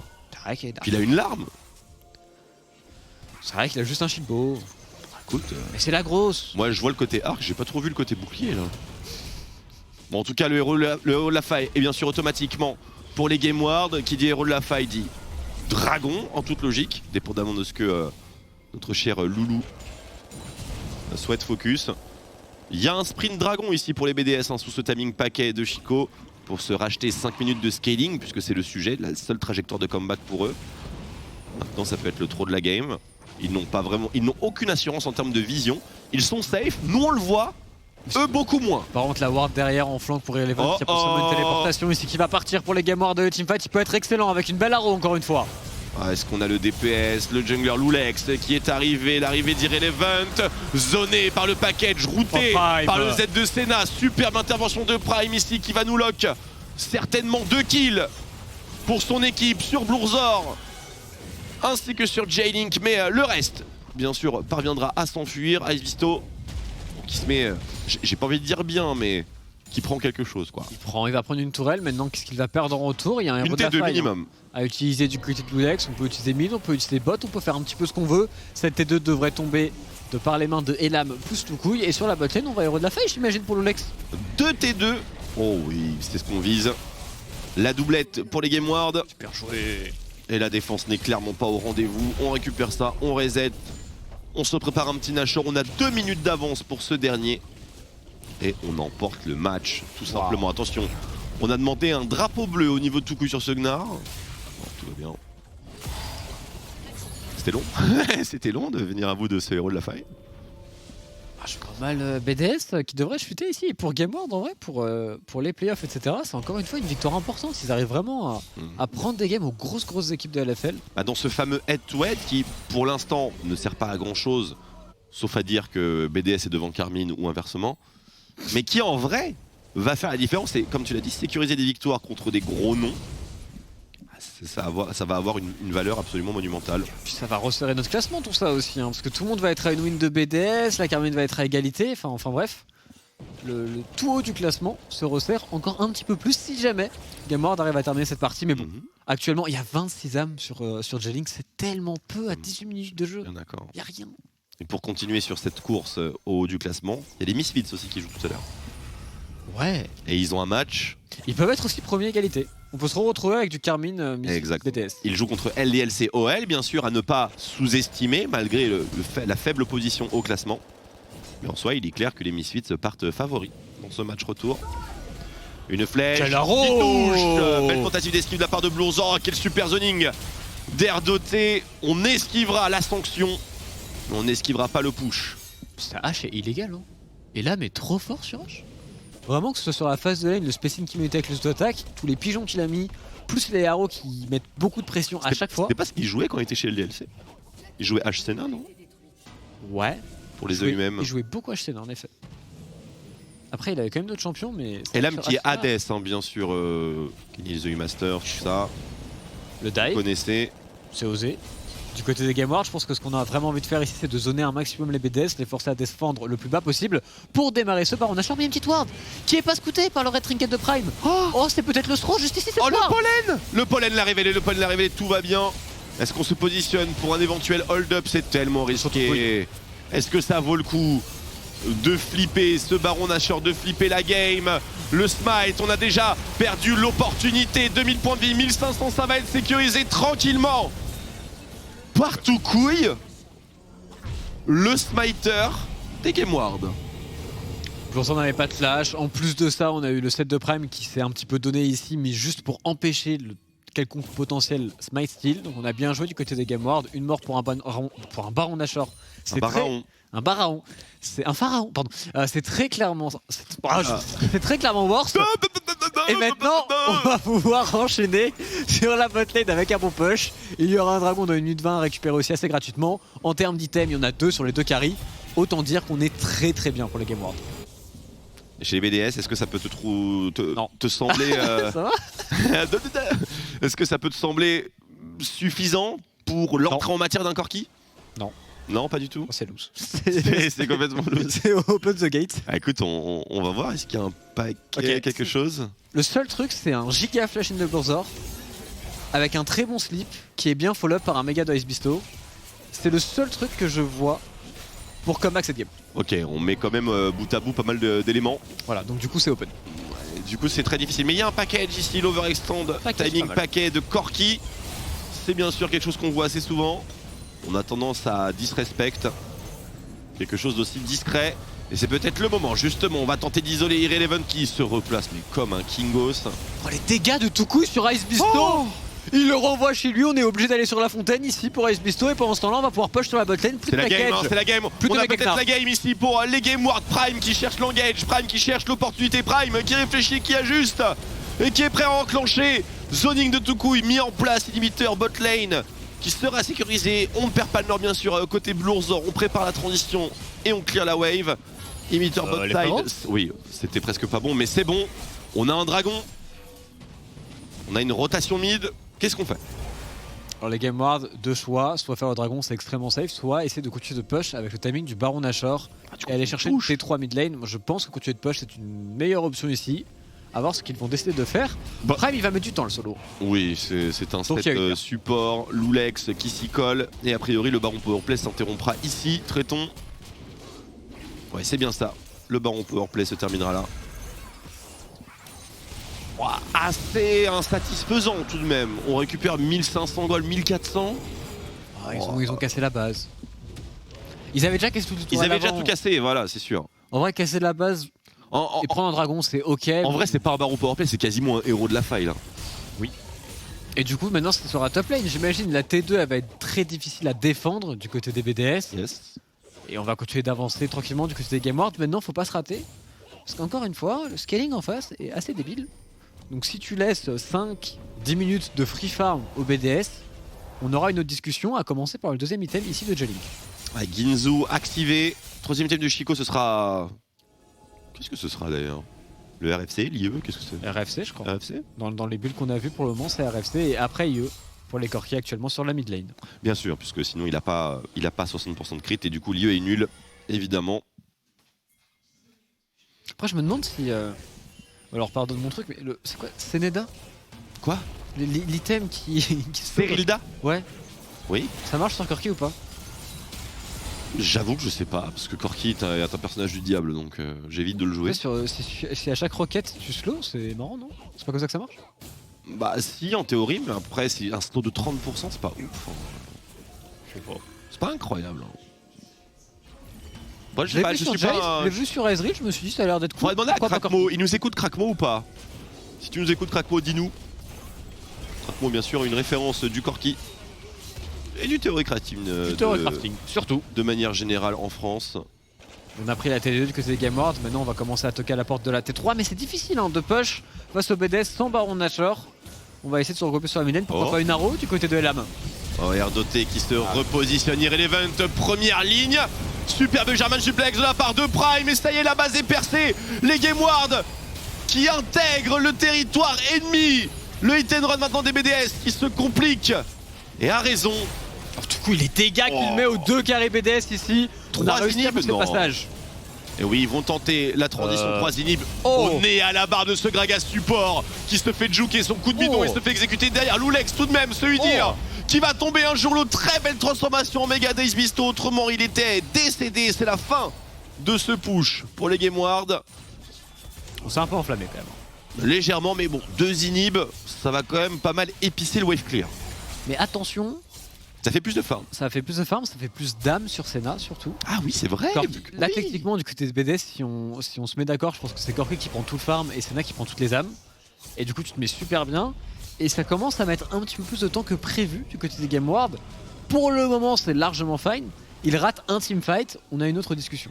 Puis il a une larme. C'est vrai qu'il a juste un shitbo. Écoute. Mais c'est la grosse. Moi je vois le côté arc, j'ai pas trop vu le côté bouclier là. Bon en tout cas le héros de la faille est bien sûr automatiquement pour les Gameward. Qui dit héros de la faille dit dragon en toute logique, dépendamment de ce que notre cher Loulou souhaite focus. Il y a un sprint dragon ici pour les BDS hein, sous ce timing paquet de Chico pour se racheter 5 minutes de scaling puisque c'est le sujet, la seule trajectoire de comeback pour eux. Maintenant ça peut être le trop de la game. Ils n'ont pas vraiment, ils n'ont aucune assurance en termes de vision. Ils sont safe, nous on le voit, eux beaucoup moins. Par contre, la ward derrière en flanc pour Eleven Oh, qui a pour summon une téléportation ici qui va partir pour les Gameward de Teamfight. Il peut être excellent avec une belle arrow encore une fois. Ah, est-ce qu'on a le DPS, le jungler Loulex qui est arrivé, l'arrivée d'Irrelevant, zoné par le package, routé Oh, Prime. par le Z de Senna, superbe intervention de Prime ici qui va nous lock certainement 2 kills pour son équipe sur Blurzor ainsi que sur J-Link, mais le reste bien sûr parviendra à s'enfuir. Ice Visto qui se met, j'ai pas envie de dire bien mais qui prend quelque chose quoi. Il va prendre une tourelle, maintenant qu'est-ce qu'il va perdre en retour? Il y a un héros Une de la T2 faille, minimum. à utiliser du critic Lulex, on peut utiliser mid, on peut utiliser bot, on peut faire un petit peu ce qu'on veut. Cette T2 devrait tomber de par les mains de Elam plus Tukui, et sur la botlane on va héros de la faille j'imagine pour Lulex. 2 T2, oh oui c'est ce qu'on vise. La doublette pour les Gameward. Super joué. Et la défense n'est clairement pas au rendez-vous. On récupère ça, on reset. On se prépare un petit Nashor. On a 2 minutes d'avance pour ce dernier. Et on emporte le match, tout simplement. Attention, on a demandé un drapeau bleu au niveau de Tukui sur ce Gnar. Bon, tout va bien. C'était long. C'était long de venir à bout de ce héros de la faille. Ah, je vois mal BDS qui devrait chuter ici. Et pour Gameward, en vrai, pour les playoffs, etc., c'est encore une fois une victoire importante. Ils arrivent vraiment à prendre des games aux grosses équipes de LFL. Bah, dans ce fameux head-to-head qui, pour l'instant, ne sert pas à grand-chose, sauf à dire que BDS est devant Carmine ou inversement, mais qui, en vrai, va faire la différence. Et comme tu l'as dit, sécuriser des victoires contre des gros noms, ça va avoir une valeur absolument monumentale. Puis ça va resserrer notre classement tout ça aussi, hein, parce que tout le monde va être à une win de BDS, la Carmine va être à égalité, enfin bref. Le tout haut du classement se resserre encore un petit peu plus si jamais Gameward arrive à terminer cette partie. Mais bon, actuellement il y a 26 âmes sur J-Link, c'est tellement peu à 18 minutes de jeu. Bien d'accord. Il n'y a rien. Et pour continuer sur cette course au haut du classement, il y a les Misfits aussi qui jouent tout à l'heure. Ouais. Et ils ont un match. Ils peuvent être aussi premier égalité. On peut se retrouver avec du Carmine Exact. BTS. Ils jouent contre LDLC OL, bien sûr, à ne pas sous-estimer malgré la faible position au classement. Mais en soi, il est clair que les Misfits partent favoris dans ce match retour. Une flèche Quel qui arrow touche. Belle tentative d'esquive de la part de Blourzor. Quel super zoning d'air doté. On esquivera la sanction, mais on n'esquivera pas le push. Putain, H est illégal, hein. Et là, mais trop fort sur H. Vraiment, que ce soit sur la phase de lane, le spacing qu'il mettait avec les auto-attaques, tous les pigeons qu'il a mis, plus les arrows qui mettent beaucoup de pression à chaque fois. C'était pas ce qu'il jouait quand il était chez LDLC. Il jouait HCNA, non? Ouais. Pour les EUM. Il jouait beaucoup HCN en effet. Après, il avait quand même d'autres champions, mais. Et l'âme sur qui est HCN, Hades, hein, bien sûr. Qui est les EU Masters, tout ça. Le Vous dive, connaissez. c'est osé. Du côté des Game Wars, je pense que ce qu'on a vraiment envie de faire ici, c'est de zoner un maximum les BDS, les forcer à défendre le plus bas possible pour démarrer ce baron. On a charmé une petite ward qui est pas scoutée par le Red Trinket de Prime. Oh, c'est peut-être le Stro juste ici cette Oh, ward. le pollen l'a révélé, tout va bien. Est-ce qu'on se positionne pour un éventuel hold-up? C'est tellement risqué. Est-ce que ça vaut le coup de flipper ce baron Nashor, de flipper la game? Le smite, on a déjà perdu l'opportunité. 2000 points de vie, 1500, ça va être sécurisé tranquillement. Partout couille, le smiter des Game Ward. Pour ça, on n'avait pas de flash. En plus de ça, on a eu le set de Prime qui s'est un petit peu donné ici, mais juste pour empêcher le quelconque potentiel smite steal. Donc on a bien joué du côté des Game Ward. Une mort pour un baron Nashor. Un baraon. Un pharaon. C'est un pharaon, pardon. C'est très clairement. C'est très clairement worse. Et maintenant, on va pouvoir enchaîner sur la botlane avec un bon push. Il y aura un dragon dans 1 minute 20 récupéré aussi assez gratuitement. En termes d'items, il y en a 2 sur les 2 carries. Autant dire qu'on est très très bien pour les Game Ward. Chez les BDS, est-ce que ça peut Non. te sembler... Ça va? Est-ce que ça peut te sembler suffisant pour l'entrée en matière d'un Corki? Non. Non, pas du tout. C'est loose. C'est complètement loose. C'est open the gate. Ah, écoute, on va voir, est-ce qu'il y a un paquet, quelque chose? Le seul truc, c'est un giga flash in de Blourzor avec un très bon slip qui est bien follow-up par un méga de Ice Bestow. C'est le seul truc que je vois pour comeback cette game. Ok, on met quand même bout à bout pas mal d'éléments. Voilà, donc du coup c'est open. Ouais, du coup c'est très difficile. Mais il y a un package ici, l'overextend, timing paquet de Corki. C'est bien sûr quelque chose qu'on voit assez souvent. On a tendance à disrespect quelque chose d'aussi discret. Et c'est peut-être le moment, justement, on va tenter d'isoler Irrelevant qui se replace, mais comme un Kingos. Oh, les dégâts de Toucouille sur Ice Bestow. Il le renvoie chez lui, on est obligé d'aller sur la fontaine ici pour Ice Bestow et pendant ce temps-là on va pouvoir push sur la botlane. C'est la game, hein, c'est la game. On a peut-être la game ici pour les Game Ward. Prime qui cherche l'engage, Prime qui cherche l'opportunité, Prime qui réfléchit, qui ajuste et qui est prêt à enclencher. Zoning de Toucouille mis en place, inhibiteur botlane qui sera sécurisé. On ne perd pas le nord bien sûr côté Blourzor, on prépare la transition et on clear la wave. Inhibiteur botside, oui c'était presque pas bon mais c'est bon. On a un dragon, on a une rotation mid. Qu'est-ce qu'on fait? Alors les Game Ward, deux choix, soit faire le dragon c'est extrêmement safe, soit essayer de continuer de push avec le timing du baron Nashor et aller chercher une T3 mid lane. Moi je pense que continuer de push c'est une meilleure option ici. A voir ce qu'ils vont décider de faire. Prime il va mettre du temps le solo. Oui c'est un set support, Loulex qui s'y colle et a priori le baron powerplay s'interrompra ici. Traitons. Ouais c'est bien ça, le baron powerplay se terminera là. Wow, assez insatisfaisant tout de même. On récupère 1500 gold, 1400. Ah, ils ont cassé la base. Ils avaient déjà cassé tout. Ils avaient déjà tout cassé, voilà, c'est sûr. En vrai, casser la base et prendre un dragon, c'est ok. En vrai, c'est pas un baron powerplay, c'est quasiment un héros de la faille là. Oui. Et du coup, maintenant, c'est sur la top lane. J'imagine la T2, elle va être très difficile à défendre du côté des BDS. Yes. Et on va continuer d'avancer tranquillement du côté des Game Ward. Maintenant, faut pas se rater. Parce qu'encore une fois, le scaling en face est assez débile. Donc si tu laisses 5-10 minutes de free farm au BDS, on aura une autre discussion, à commencer par le deuxième item ici de Jelling. Ouais, Ginzu activé. Troisième item de Chico, ce sera... Qu'est-ce que ce sera d'ailleurs? Le RFC, l'IE, qu'est-ce que c'est? RFC je crois. RFC dans les builds qu'on a vu pour le moment c'est RFC et après IE pour les Corki actuellement sur la mid lane. Bien sûr, puisque sinon il a pas 60% de crit et du coup l'IE est nul, évidemment. Après je me demande si... Alors pardonne mon truc, mais c'est quoi? C'est Neda? Quoi? L'item qui Ferilda? Ouais. Oui. Ça marche sur Corki ou pas? J'avoue que je sais pas, parce que Corki est un personnage du diable, donc j'évite de le jouer. Ouais, si à chaque roquette tu slow, c'est marrant non? C'est pas comme ça que ça marche? Bah si, en théorie, mais après, si un slow de 30%, c'est pas ouf. Hein. Je sais pas. C'est pas incroyable. Hein. Moi, je l'ai vu sur Ezreal, je me suis dit ça a l'air d'être cool. Faudrait demander à Krakmo, il nous écoute Krakmo ou pas? Si tu nous écoutes, Krakmo, dis-nous. Krakmo, bien sûr, une référence du Corki et du Theory Crafting. Du Theory Crafting, surtout. De manière générale en France. On a pris la T2 du côté des Game Wars, maintenant on va commencer à toquer à la porte de la T3, mais c'est difficile de push face au BDS sans Baron Nashor. On va essayer de se regrouper sur la midlane, pourquoi pas une arrow du côté de Elam. Oh, Erdoté qui se repositionne, Irrelevant, première ligne. Superbe German suplex de la part de Prime, et ça y est, la base est percée. Les Game Wars qui intègrent le territoire ennemi. Le hit and run maintenant des BDS qui se complique. Et a raison. Alors, du coup, les dégâts qu'il met aux 2 carrés BDS ici, on a réussi à faire ce passage. Et oui, ils vont tenter la transition 3 inhib Oh. au nez à la barre de ce Gragas support qui se fait juker son coup de bidon et se fait exécuter derrière Loulex tout de même, ce Udyr qui va tomber un jour l'autre. Très belle transformation en Mega Days Bisto, autrement il était décédé. C'est la fin de ce push pour les Game Ward. On s'est un peu enflammé quand même. Légèrement, mais bon, 2 inhibs, ça va quand même pas mal épicer le wave clear. Mais attention, Ça fait plus de farm. ça fait plus de farm, ça fait plus d'âme sur Senna surtout. Ah oui, c'est vrai. Là, Oui. techniquement, du côté de BDS, si on se met d'accord, je pense que c'est Corki qui prend tout le farm et Senna qui prend toutes les âmes. Et du coup, tu te mets super bien. Et ça commence à mettre un petit peu plus de temps que prévu du côté des Game Ward. Pour le moment, c'est largement fine. Il rate un teamfight, on a une autre discussion.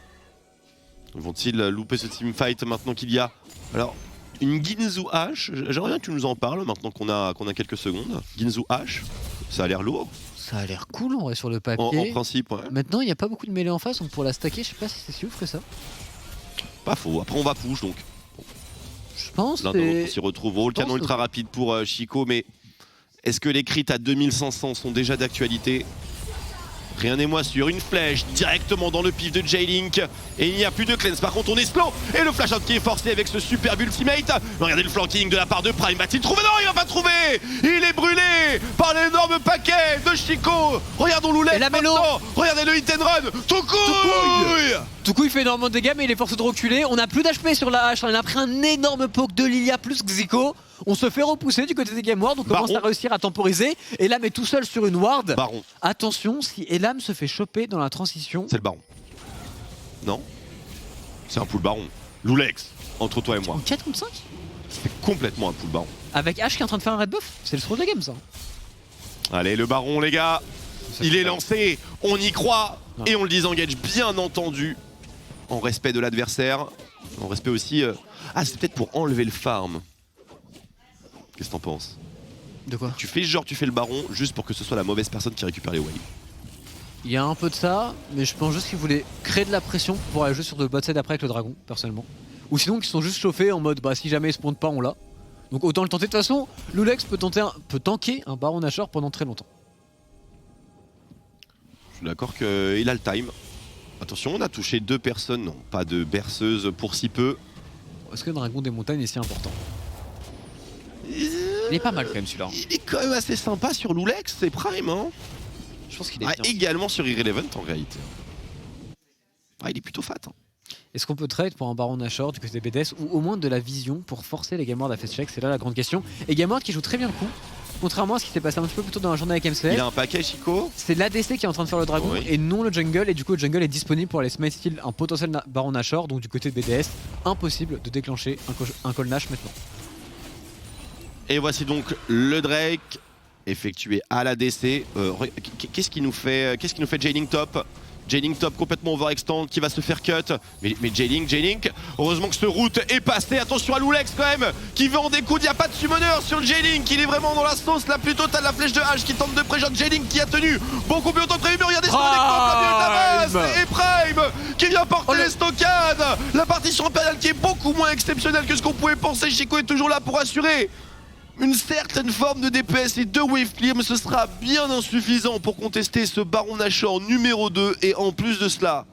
Vont-ils louper ce teamfight maintenant qu'il y a alors une Ginzu H? J'aimerais bien que tu nous en parles maintenant qu'on a quelques secondes. Ginzu H, ça a l'air lourd. Ça a l'air cool en vrai sur le papier. En principe, ouais. Maintenant, il n'y a pas beaucoup de mêlée en face, donc pour la stacker, je sais pas si c'est si ouf que ça. Pas faux. Après, on va push donc. Je pense L'un que de l'autre, on s'y retrouve. Oh, le canon ultra rapide pour Chico, mais est-ce que les crits à 2500 sont déjà d'actualité? Rien n'est moins sûr, une flèche directement dans le pif de J-Link. Et il n'y a plus de cleanse, par contre on est slow. Et le flash out qui est forcé avec ce superbe ultimate. Regardez le flanking de la part de Prime, va-t-il trouver? Non, il va pas trouver. Il est brûlé par l'énorme paquet de Chico. Regardons Loulet Et la mélo. regardez le hit and run. Tout couille. Du coup, il fait énormément de dégâts, mais il est forcé de reculer. On a plus d'HP sur la hache. On a pris un énorme poke de Lilia plus Xico. On se fait repousser du côté des Game Ward. On commence à réussir à temporiser. Elam est tout seul sur une ward. Baron. Attention, si Elam se fait choper dans la transition. C'est le baron. Non? C'est un pool baron. Loulex, entre toi et moi. En 4 contre 5 C'est complètement un pool baron. avec H qui est en train de faire un red buff. C'est le throw de game ça. Allez, le baron, les gars. Il est lancé. On y croit. Non. Et on le disengage, bien entendu. En respect de l'adversaire. En respect aussi... Ah, c'est peut-être pour enlever le farm. Qu'est-ce que t'en penses? De quoi? Tu fais genre, tu fais le baron juste pour que ce soit la mauvaise personne qui récupère les waves. Il y a un peu de ça, mais je pense juste qu'ils voulaient créer de la pression pour pouvoir aller jouer sur le bot side après avec le dragon, personnellement. Ou sinon qu'ils sont juste chauffés en mode bah si jamais ils spawnent pas, on l'a. Donc autant le tenter. De toute façon, Loulex peut tanker un Baron Nashor pendant très longtemps. Je suis d'accord qu'il a le time. Attention, on a touché 2 personnes. Non, pas de berceuse pour si peu. Est-ce que le dragon des montagnes est si important? Il est pas mal quand même celui-là. Il est quand même assez sympa sur Loulex, c'est prime, hein. Je pense qu'il est Ah, bien. également sur Irrelevant en réalité. Ah, il est plutôt fat. Hein. Est-ce qu'on peut trade pour un Baron Nashor du côté des BDS ou au moins de la vision pour forcer les Game Ward à face check? C'est là la grande question. Et Game Ward qui joue très bien le coup, contrairement à ce qui s'est passé un petit peu plus tôt dans la journée avec MCL. Il a un paquet, Chico. C'est l'ADC qui est en train de faire le dragon Oui. et non le jungle, et du coup le jungle est disponible pour aller smite steal un potentiel Baron Nashor, donc du côté de BDS, impossible de déclencher un call Nash maintenant. Et voici donc le Drake effectué à l'ADC. Qu'est-ce qu'il nous fait J-Link top? J-Link top complètement overextend qui va se faire cut. Mais J-Link, heureusement que ce route est passé. Attention à Loulex quand même qui veut en découdre. Il n'y a pas de summoner sur le J-Link. Il est vraiment dans la sauce la plus totale. La flèche de H qui tente de préjure J-Link qui a tenu beaucoup plus longtemps que prévu. Mais regardez sur la base. Et Prime qui vient porter les stockades. La partition impériale qui est beaucoup moins exceptionnelle que ce qu'on pouvait penser. Chico est toujours là pour assurer une certaine forme de DPS et 2 wave clear, mais ce sera bien insuffisant pour contester ce Baron Nashor numéro 2. Et en plus de cela,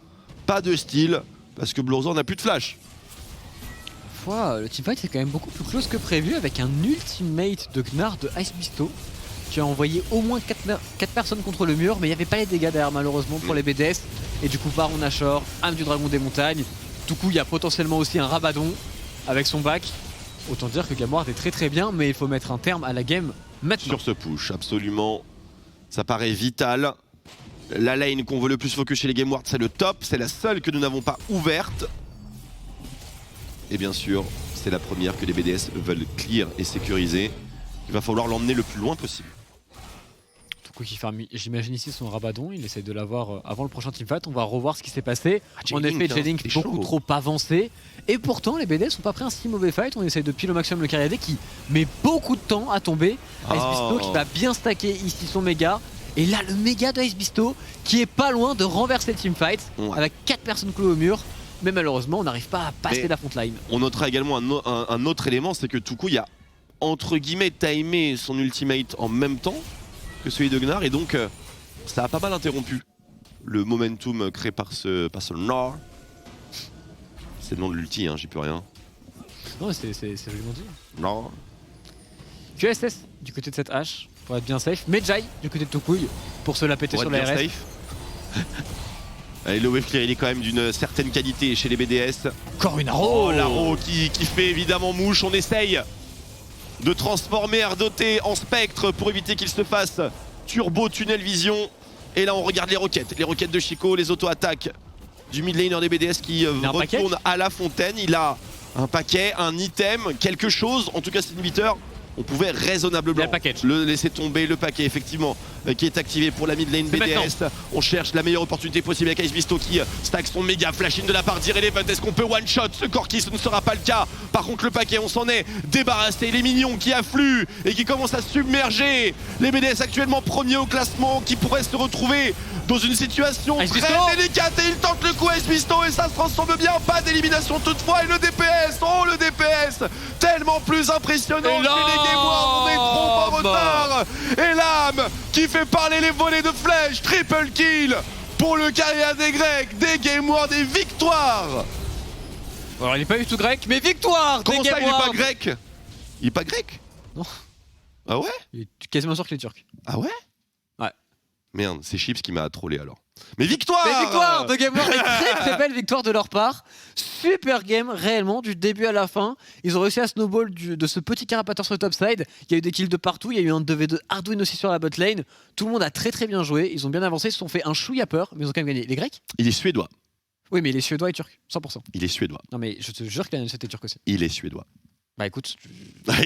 pas de style, parce que Blurzer n'a plus de flash. Le teamfight c'est quand même beaucoup plus close que prévu avec un ultimate de Gnar de Ice Bisto qui a envoyé au moins 4 personnes contre le mur, mais il n'y avait pas les dégâts derrière malheureusement pour les BDS. Et du coup Baron Nashor, âme du dragon des montagnes. Du coup il y a potentiellement aussi un Rabadon avec son back. Autant dire que Game Ward est très très bien, mais il faut mettre un terme à la game maintenant. Sur ce push, absolument, ça paraît vital. La lane qu'on veut le plus focus chez les Game Ward, c'est le top, c'est la seule que nous n'avons pas ouverte. Et bien sûr, c'est la première que les BDS veulent clear et sécuriser. Il va falloir l'emmener le plus loin possible. Tuku qui ferme, j'imagine ici son Rabadon, il essaie de l'avoir avant le prochain teamfight. On va revoir ce qui s'est passé. En effet, J-Link beaucoup trop avancé. Et pourtant, les BDS sont pas pris un si mauvais fight. On essaye de pile au maximum le Cariadé qui met beaucoup de temps à tomber. Ice Bisto qui va bien stacker ici son méga. Et là, le méga de Ice Bisto qui est pas loin de renverser le teamfight avec 4 personnes clouées au mur. Mais malheureusement, on n'arrive pas à passer la frontline. On notera également un autre élément, c'est que Tuku, il a entre guillemets timé son ultimate en même temps que celui de Gnar. Et donc, ça a pas mal interrompu le momentum créé par ce Gnar. C'est le nom de l'ulti, hein, j'y peux rien. Non, c'est joliment dit. Non. QSS du côté de cette hache pour être bien safe. Medjay du côté de Toucouille pour se la péter sur la RS. Allez, le wave clear, il est quand même d'une certaine qualité chez les BDS. Encore une arrow. Oh, l'arrow qui fait évidemment mouche. On essaye de transformer Ardoté en spectre pour éviter qu'il se fasse turbo tunnel vision. Et là, on regarde les roquettes. Les roquettes de Chico, les auto-attaques du mid laner des BDS qui retourne à la fontaine. Il a un paquet, un item, quelque chose. En tout cas, cet inhibiteur, on pouvait raisonnablement le laisser tomber. Le paquet, effectivement, qui est activé pour la mid lane BDS. Maintenant. On cherche la meilleure opportunité possible avec Ice Bisto qui stack son méga flash-in de la part d'Irrelevant. Est-ce qu'on peut one-shot ce Corki? Ce ne sera pas le cas. Par contre, le paquet, on s'en est débarrassé. Les minions qui affluent et qui commencent à submerger les BDS actuellement premiers au classement, qui pourraient se retrouver dans une situation très délicate. Et il tente le coup Ice Bisto et ça se transforme bien. Pas d'élimination toutefois. Et le DPS, oh le DPS, tellement plus impressionnant que les Game Wars. On est trop en retard. Et l'âme qui fait parler les volets de flèches. Triple kill pour le carrière des Grecs. Des Game Wars, des victoires. Alors il est pas du tout grec, mais victoire. Comment ça, il est pas grec? Il est pas grec? Non. Ah ouais? Il est quasiment sûr qu'il est turc. Ah ouais? Ouais. Merde, c'est Chips qui m'a trollé alors. Mais victoire! Mais victoire de Game Wars, et très belle victoire de leur part. Super game réellement du début à la fin. Ils ont réussi à snowball de ce petit carapateur sur le top side. Il y a eu des kills de partout, il y a eu un 2v2 Arduino aussi sur la bot lane. Tout le monde a très bien joué, ils ont bien avancé, ils se sont fait un chouïa peur, mais ils ont quand même gagné. Les Grecs? Il est suédois. Oui, mais il est suédois et turc, 100%. Il est suédois. Non mais je te jure qu'il a une société turque aussi. Il est suédois. Bah écoute...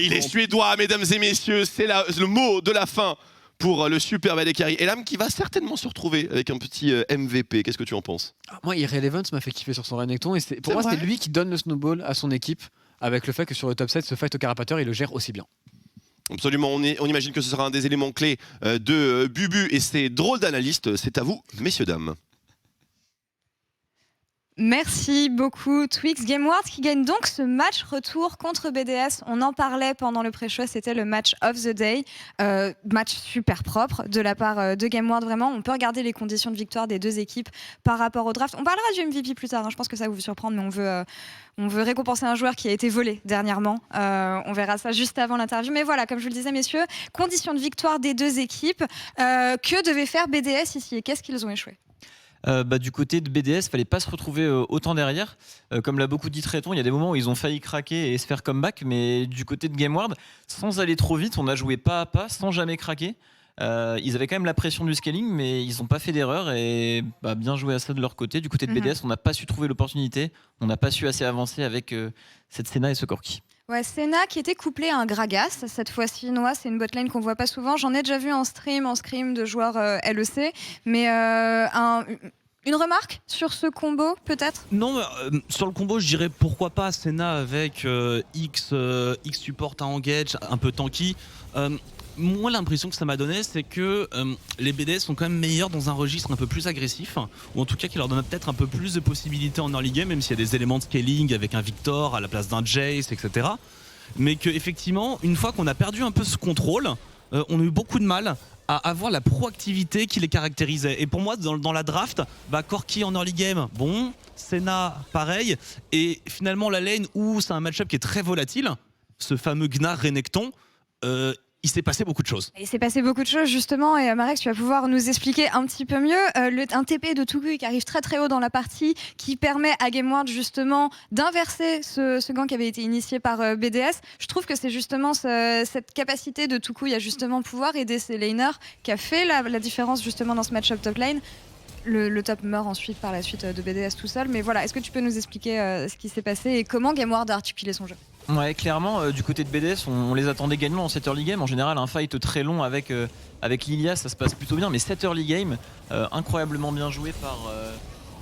Il est suédois, mesdames et messieurs, c'est le mot de la fin pour le super Valkyrie. Et l'âme qui va certainement se retrouver avec un petit MVP. Qu'est-ce que tu en penses? Moi, Irrelevant m'a fait kiffer sur son Renekton. Et pour moi, c'est lui qui donne le snowball à son équipe avec le fait que sur le top 7, ce fight au carapateur, il le gère aussi bien. Absolument, on imagine que ce sera un des éléments clés de Bubu et ses drôles d'analystes. C'est à vous, messieurs, dames. Merci beaucoup Twix. Game Wars qui gagne donc ce match retour contre BDS. On en parlait pendant le pré-show, c'était le match of the day. Match super propre de la part de Game Wars, vraiment. On peut regarder les conditions de victoire des deux équipes par rapport au draft. On parlera du MVP plus tard, hein. Je pense que ça va vous surprendre, mais on veut récompenser un joueur qui a été volé dernièrement. On verra ça juste avant l'interview. Mais voilà, comme je vous le disais, messieurs, conditions de victoire des deux équipes. Que devait faire BDS ici et qu'est-ce qu'ils ont échoué? Du côté de BDS, fallait pas se retrouver autant derrière. Comme l'a beaucoup dit Tréton, il y a des moments où ils ont failli craquer et se faire comeback, mais du côté de GameWard, sans aller trop vite, on a joué pas à pas, sans jamais craquer. Ils avaient quand même la pression du scaling, mais ils n'ont pas fait d'erreur et bien joué à ça de leur côté. Du côté de BDS, on n'a pas su trouver l'opportunité, on n'a pas su assez avancer avec cette Senna et ce Corki. Ouais, Senna qui était couplé à un Gragas, cette fois-ci Noah, c'est une botlane qu'on voit pas souvent. J'en ai déjà vu en scrim de joueurs LEC, mais une remarque sur ce combo peut-être? Non, sur le combo je dirais pourquoi pas Senna avec X support à engage, un peu tanky. Moi l'impression que ça m'a donné c'est que les BDS sont quand même meilleurs dans un registre un peu plus agressif, ou en tout cas qui leur donne peut-être un peu plus de possibilités en early game, même s'il y a des éléments de scaling avec un Victor à la place d'un Jace, etc. Mais qu'effectivement, une fois qu'on a perdu un peu ce contrôle, on a eu beaucoup de mal à avoir la proactivité qui les caractérisait. Et pour moi, dans la draft, Corki en early game, bon, Senna pareil, et finalement la lane où c'est un match-up qui est très volatile, ce fameux Gnar Renekton, il s'est passé beaucoup de choses. Il s'est passé beaucoup de choses justement et Marek, tu vas pouvoir nous expliquer un petit peu mieux. Un TP de Tuku qui arrive très haut dans la partie qui permet à GameWard justement d'inverser ce gank qui avait été initié par BDS. Je trouve que c'est justement cette capacité de Tuku à justement pouvoir aider ses laners qui a fait la différence justement dans ce match-up top lane. Le top meurt ensuite par la suite de BDS tout seul. Mais voilà, est-ce que tu peux nous expliquer ce qui s'est passé et comment GameWard a articulé son jeu? Ouais, clairement, du côté de BDS, on les attendait gagnants en 7 early game. En général, un fight très long avec Lilia, ça se passe plutôt bien. Mais 7 early game, incroyablement bien joué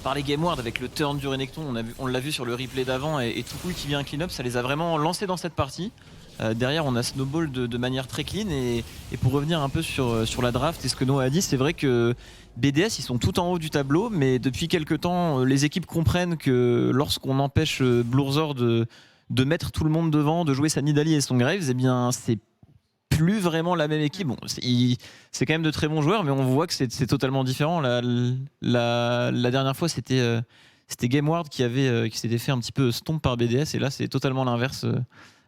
par les Game Ward avec le turn du Renekton. On l'a vu sur le replay d'avant et Toucouille qui vient clean up, ça les a vraiment lancés dans cette partie. Derrière, on a Snowball de manière très clean. Et pour revenir un peu sur la draft et ce que Noah a dit, c'est vrai que BDS, ils sont tout en haut du tableau. Mais depuis quelques temps, les équipes comprennent que lorsqu'on empêche Bloorzor de mettre tout le monde devant, de jouer sa Nidalee et son Graves, eh bien c'est plus vraiment la même équipe. Bon, c'est quand même de très bons joueurs, mais on voit que c'est totalement différent. La dernière fois, c'était Game Ward qui s'était fait un petit peu stomp par BDS, et là c'est totalement l'inverse,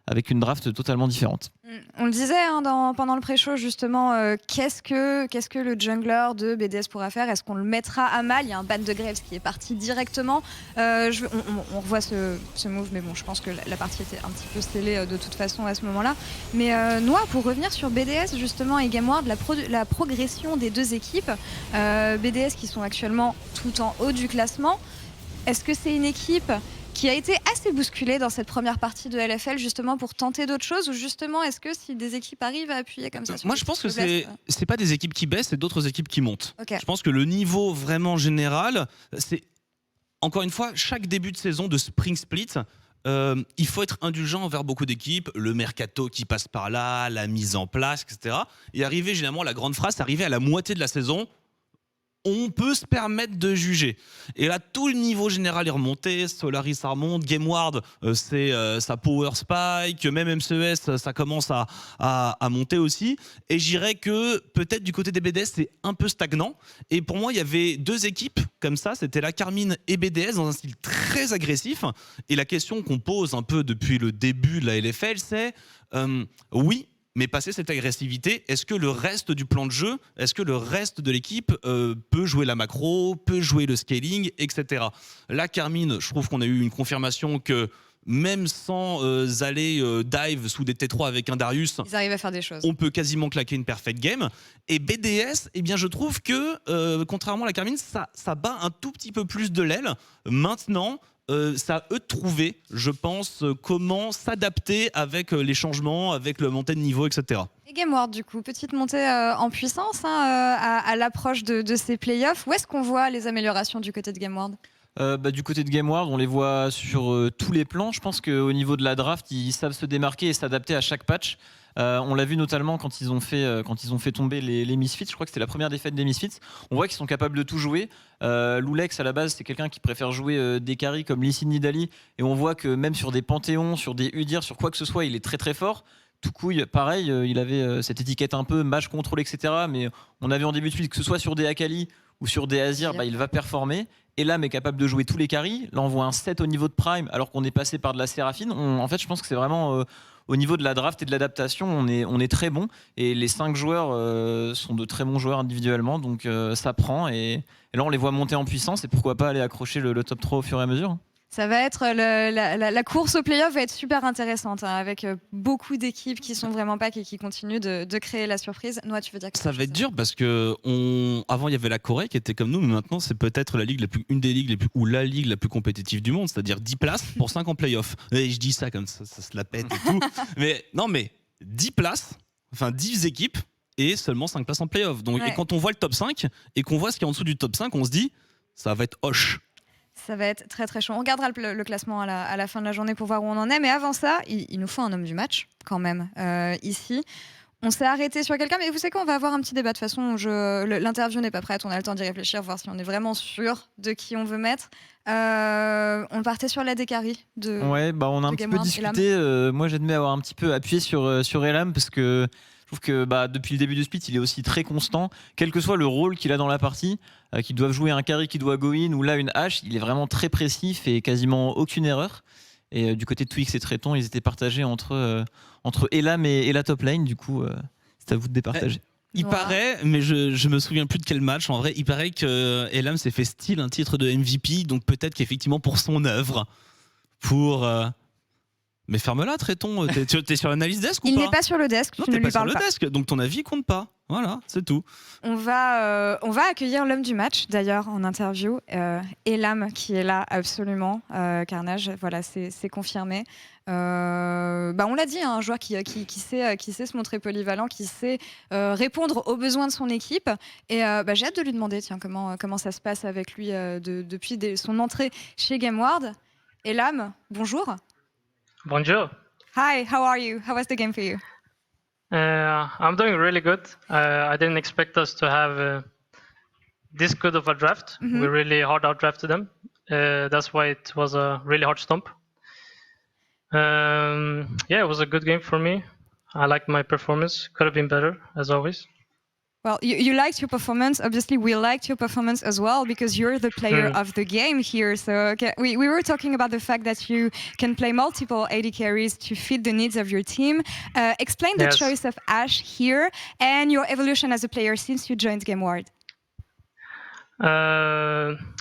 avec une draft totalement différente. On le disait pendant le pré-show justement, qu'est-ce que le jungler de BDS pourra faire? Est-ce qu'on le mettra à mal? Il y a un ban de Graves qui est parti directement. On revoit ce move, mais bon, je pense que la partie était un petit peu scellée de toute façon à ce moment-là. Mais Noah, pour revenir sur BDS justement et Game Ward, la progression des deux équipes, BDS qui sont actuellement tout en haut du classement, est-ce que c'est une équipe qui a été assez bousculée dans cette première partie de LFL justement pour tenter d'autres choses, ou justement est-ce que si des équipes arrivent à appuyer comme ça Moi je pense que c'est pas des équipes qui baissent, c'est d'autres équipes qui montent. Je pense que le niveau vraiment général, c'est encore une fois chaque début de saison de Spring Split, il faut être indulgent envers beaucoup d'équipes, le mercato qui passe par là, la mise en place, etc. Et arriver généralement, la grande phrase, arriver à la moitié de la saison, on peut se permettre de juger. Et là, tout le niveau général est remonté. Solaris, ça remonte. Game Ward, c'est sa power spike. Même MCES, ça commence à monter aussi. Et je dirais que peut-être du côté des BDS, c'est un peu stagnant. Et pour moi, il y avait deux équipes comme ça. C'était la Carmine et BDS dans un style très agressif. Et la question qu'on pose un peu depuis le début de la LFL, c'est oui, mais passer cette agressivité, est-ce que le reste du plan de jeu, est-ce que le reste de l'équipe peut jouer la macro, peut jouer le scaling, etc. Là, Carmine, je trouve qu'on a eu une confirmation que même sans aller dive sous des T3 avec un Darius, ils arrivent à faire des choses. On peut quasiment claquer une perfect game. Et BDS, eh bien, je trouve que, contrairement à la Carmine, ça bat un tout petit peu plus de l'aile. Maintenant, c'est à eux de trouver, je pense, comment s'adapter avec les changements, avec le montée de niveau, etc. Et Game Ward, du coup, petite montée en puissance à l'approche de ces playoffs. Où est-ce qu'on voit les améliorations du côté de Game Ward? Du côté de Game Ward, on les voit sur tous les plans. Je pense qu'au niveau de la draft, ils savent se démarquer et s'adapter à chaque patch. On l'a vu notamment quand ils ont fait tomber les Misfits. Je crois que c'était la première défaite des Misfits. On voit qu'ils sont capables de tout jouer. Loulex, à la base, c'est quelqu'un qui préfère jouer des carries comme Lee Sin Nidalee. Et on voit que même sur des Panthéons, sur des Udyr, sur quoi que ce soit, il est très très fort. Toucouille, pareil, il avait cette étiquette un peu match control, etc. Mais on avait en début de suite que ce soit sur des Akali ou sur des Azir, il va performer. Elam est capable de jouer tous les carries. Là, on voit un 7 au niveau de Prime, alors qu'on est passé par de la Séraphine. En fait, je pense que c'est vraiment au niveau de la draft et de l'adaptation, on est très bon. Et les 5 joueurs sont de très bons joueurs individuellement, donc ça prend. Et là, on les voit monter en puissance. Et pourquoi pas aller accrocher le top 3 au fur et à mesure. Ça va être la course au playoff va être super intéressante, avec beaucoup d'équipes qui sont vraiment pack et qui continuent de créer la surprise. Noah, tu veux dire que ça va être dur parce que avant il y avait la Corée qui était comme nous, mais maintenant c'est peut-être une des ligues ou la ligue la plus compétitive du monde, c'est-à-dire 10 places pour 5 en playoff. Et je dis ça comme ça se la pète et tout. Mais non, mais 10 places, enfin 10 équipes et seulement 5 places en playoff. Donc, ouais. Et quand on voit le top 5 et qu'on voit ce qu'il y a en dessous du top 5, on se dit ça va être hoche. Ça va être très très chaud. On regardera le classement à la fin de la journée pour voir où on en est. Mais avant ça, il nous faut un homme du match quand même ici. On s'est arrêté sur quelqu'un, mais vous savez quoi, on va avoir un petit débat. De toute façon, l'interview n'est pas prête, on a le temps d'y réfléchir, voir si on est vraiment sûr de qui on veut mettre. On partait sur la Décari de ouais, on a un petit peu discuté. Moi, j'admets avoir un petit peu appuyé sur Elam parce que je trouve que depuis le début du split, il est aussi très constant, quel que soit le rôle qu'il a dans la partie, qu'ils doivent jouer un carry qui doit go in ou là une hache, il est vraiment très précis, fait quasiment aucune erreur. Et du côté de Twix et Tréton, ils étaient partagés entre Elam et la top lane. Du coup, c'est à vous de départager. Il paraît, mais je me souviens plus de quel match. En vrai, il paraît que Elam s'est fait style un titre de MVP, donc peut-être qu'effectivement pour son œuvre, mais ferme-la, Tréton. T'es sur l'analyse desk ou pas? Il n'est pas sur le desk. Non, tu ne t'es lui pas sur parles le pas. desk, donc ton avis compte pas. Voilà, c'est tout. On va accueillir l'homme du match, d'ailleurs, en interview. Elam, qui est là, absolument. Carnage, voilà, c'est confirmé. On l'a dit, un joueur qui sait se montrer polyvalent, qui sait répondre aux besoins de son équipe. Et j'ai hâte de lui demander comment ça se passe avec lui depuis son entrée chez GameWard. Elam, bonjour. Bonjour. Hi, how are you? How was the game for you? I'm doing really good. I didn't expect us to have this good of a draft. Mhm. We really hard out drafted them. That's why it was a really hard stomp. It was a good game for me. I liked my performance. Could have been better, as always. Well, you liked your performance. Obviously, we liked your performance as well because you're the player of the game here. So okay, we were talking about the fact that you can play multiple AD carries to fit the needs of your team. Explain the Yes. choice of Ashe here and your evolution as a player since you joined GameWard.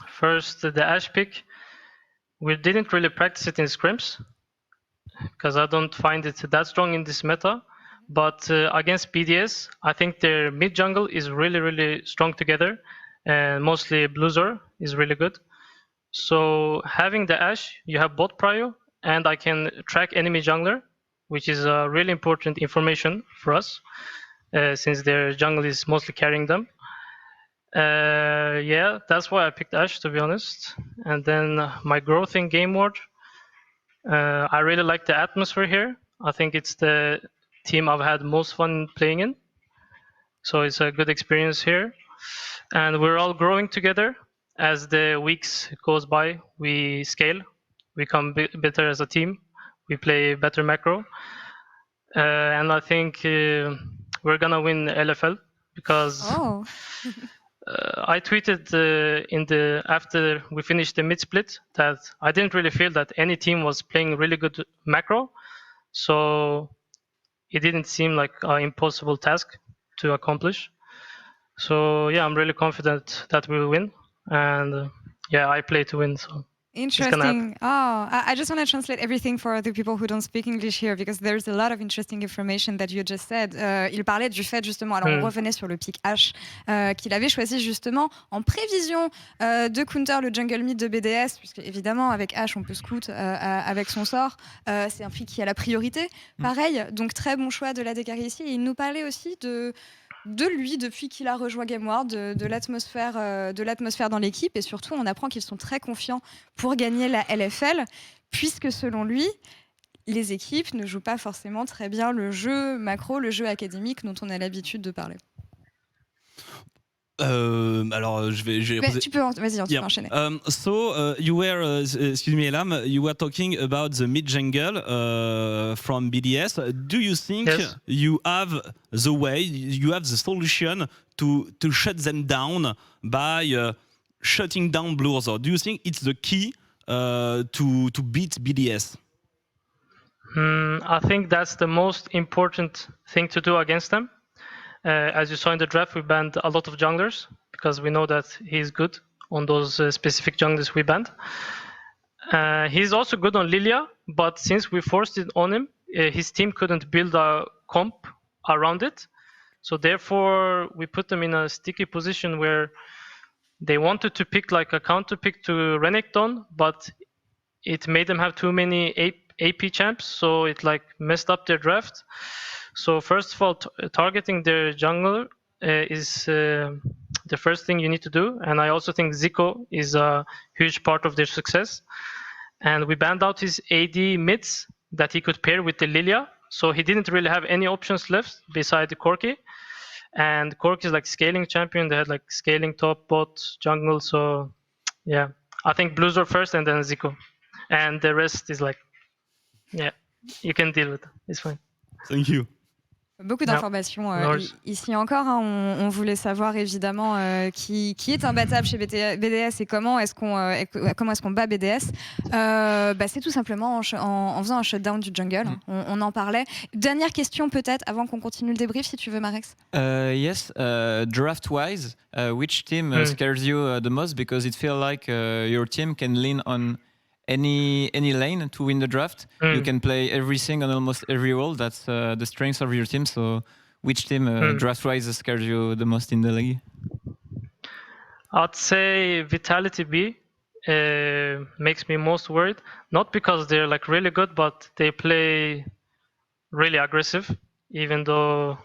First, the Ashe pick. We didn't really practice it in scrims because I don't find it that strong in this meta. But against BDS, I think their mid jungle is really, really strong together, and mostly Bluzor is really good. So having the Ashe, you have bot prio, and I can track enemy jungler, which is really important information for us, since their jungle is mostly carrying them. That's why I picked Ashe, to be honest. And then my growth in GameWard, I really like the atmosphere here. I think it's the team I've had most fun playing in. So it's a good experience here. And we're all growing together. As the weeks goes by, we scale. We become better as a team. We play better macro. And I think we're gonna win LFL because Oh, I tweeted after we finished the mid split that I didn't really feel that any team was playing really good macro. So it didn't seem like an impossible task to accomplish. So I'm really confident that we will win. And I play to win. So interesting. I just want to translate everything for the people who don't speak English here because there's a lot of interesting information that you just said. Il parlait du fait justement, alors on revenait sur le pick Ashe qu'il avait choisi justement en prévision de counter le jungle mid de BDS, puisque évidemment avec Ashe on peut scout avec son sort. C'est un pick qui a la priorité. Pareil, donc très bon choix de la DKR ici. Et il nous parlait aussi de lui depuis qu'il a rejoint GameWard, de l'atmosphère dans l'équipe et surtout on apprend qu'ils sont très confiants pour gagner la LFL puisque selon lui les équipes ne jouent pas forcément très bien le jeu macro, le jeu académique dont on a l'habitude de parler. Alors, je vais Mais poser... tu peux enchaîner. You were, excuse me, Elam, you were talking about the mid jungle from BDS. Do you think Yes. you have the way, you have the solution to shut them down by shutting down Bluzor? Do you think it's the key to beat BDS? I think that's the most important thing to do against them. As you saw in the draft, we banned a lot of junglers because we know that he's good on those specific junglers we banned. He's also good on Lilia, but since we forced it on him, his team couldn't build a comp around it. So therefore, we put them in a sticky position where they wanted to pick like a counter pick to Renekton, but it made them have too many AP champs, so it like messed up their draft. So first of all, targeting their jungler is the first thing you need to do. And I also think Zico is a huge part of their success. And we banned out his AD mids that he could pair with the Lilia. So he didn't really have any options left beside the Corki. And Corki is like scaling champion. They had like scaling top, bot, jungle. So I think Bluzor first and then Zico. And the rest is like, you can deal with it. It's fine. Thank you. Beaucoup d'informations ici encore. On voulait savoir évidemment qui est imbattable chez BDS et comment est-ce qu'on bat BDS. C'est tout simplement en faisant un shutdown du jungle. On en parlait. Dernière question peut-être avant qu'on continue le débrief si tu veux, Marex. Yes, draft-wise, which team scares you the most because it feels like your team can lean on any lane to win the draft. You can play everything on almost every role. That's the strength of your team. So Which team draft-wise scares you the most in the league? I'd say Vitality B makes me most worried. Not because they're like really good, but they play really aggressive, even though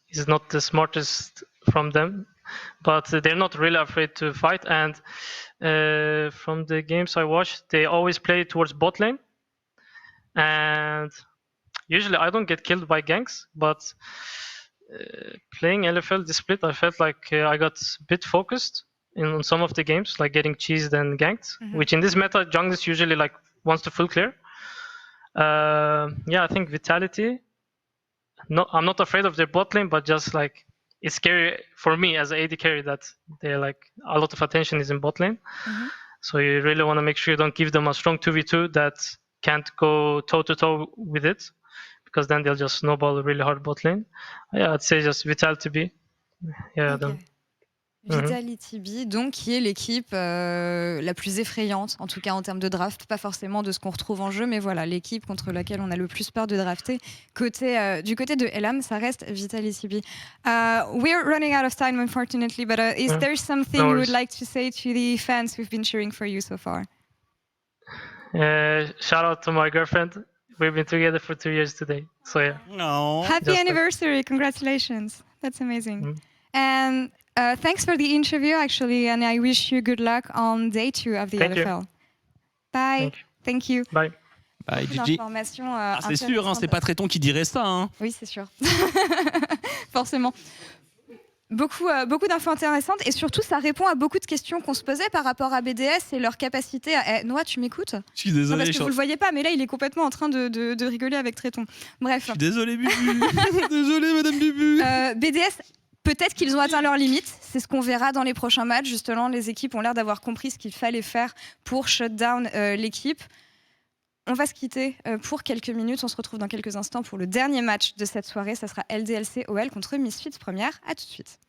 he's not the smartest from them. But they're not really afraid to fight. And from the games I watched, they always play towards bot lane. And usually I don't get killed by ganks, but playing LFL this split, I felt like I got a bit focused in some of the games, like getting cheesed and ganked, which in this meta, junglers usually like wants to full clear. I think Vitality. No, I'm not afraid of their bot lane, but just like it's scary for me as an AD carry that they're like a lot of attention is in bot lane. So you really want to make sure you don't give them a strong 2v2 that can't go toe to toe with it, because then they'll just snowball really hard bot lane. Yeah, I'd say just Vitality B. Yeah, Ok. Vitality B, donc qui est l'équipe la plus effrayante, en tout cas en termes de draft, pas forcément de ce qu'on retrouve en jeu, mais voilà, l'équipe contre laquelle on a le plus peur de drafter. Du côté de Elam, ça reste Vitality B. We're running out of time, unfortunately, but is there something you would like to say to the fans who've been cheering for you so far? Shout out to my girlfriend. We've been together for 2 years today. So yeah. No. Happy Just anniversary! Congratulations. That's amazing. And thanks for the interview, actually, and I wish you good luck on day 2 of the Thank you. LFL. Bye. Thank you. Thank you. Bye. Bye, Beaucoup GG. d'informations, C'est sûr, hein, intéressantes. c'est pas Tréton qui dirait ça. Hein. Oui, c'est sûr. Forcément. Beaucoup d'infos intéressantes et surtout ça répond à beaucoup de questions qu'on se posait par rapport à BDS et leur capacité à... Noah, tu m'écoutes? Je suis Non, désolé. parce que vous le voyez pas, mais là il est complètement en train de rigoler avec Tréton. Bref. Je suis désolé, Bubu. Désolé, Madame Bubu. BDS, peut-être qu'ils ont atteint leurs limites. C'est ce qu'on verra dans les prochains matchs. Justement, les équipes ont l'air d'avoir compris ce qu'il fallait faire pour shut down l'équipe. On va se quitter pour quelques minutes. On se retrouve dans quelques instants pour le dernier match de cette soirée. Ça sera LDLC OL contre Misfits première. À tout de suite.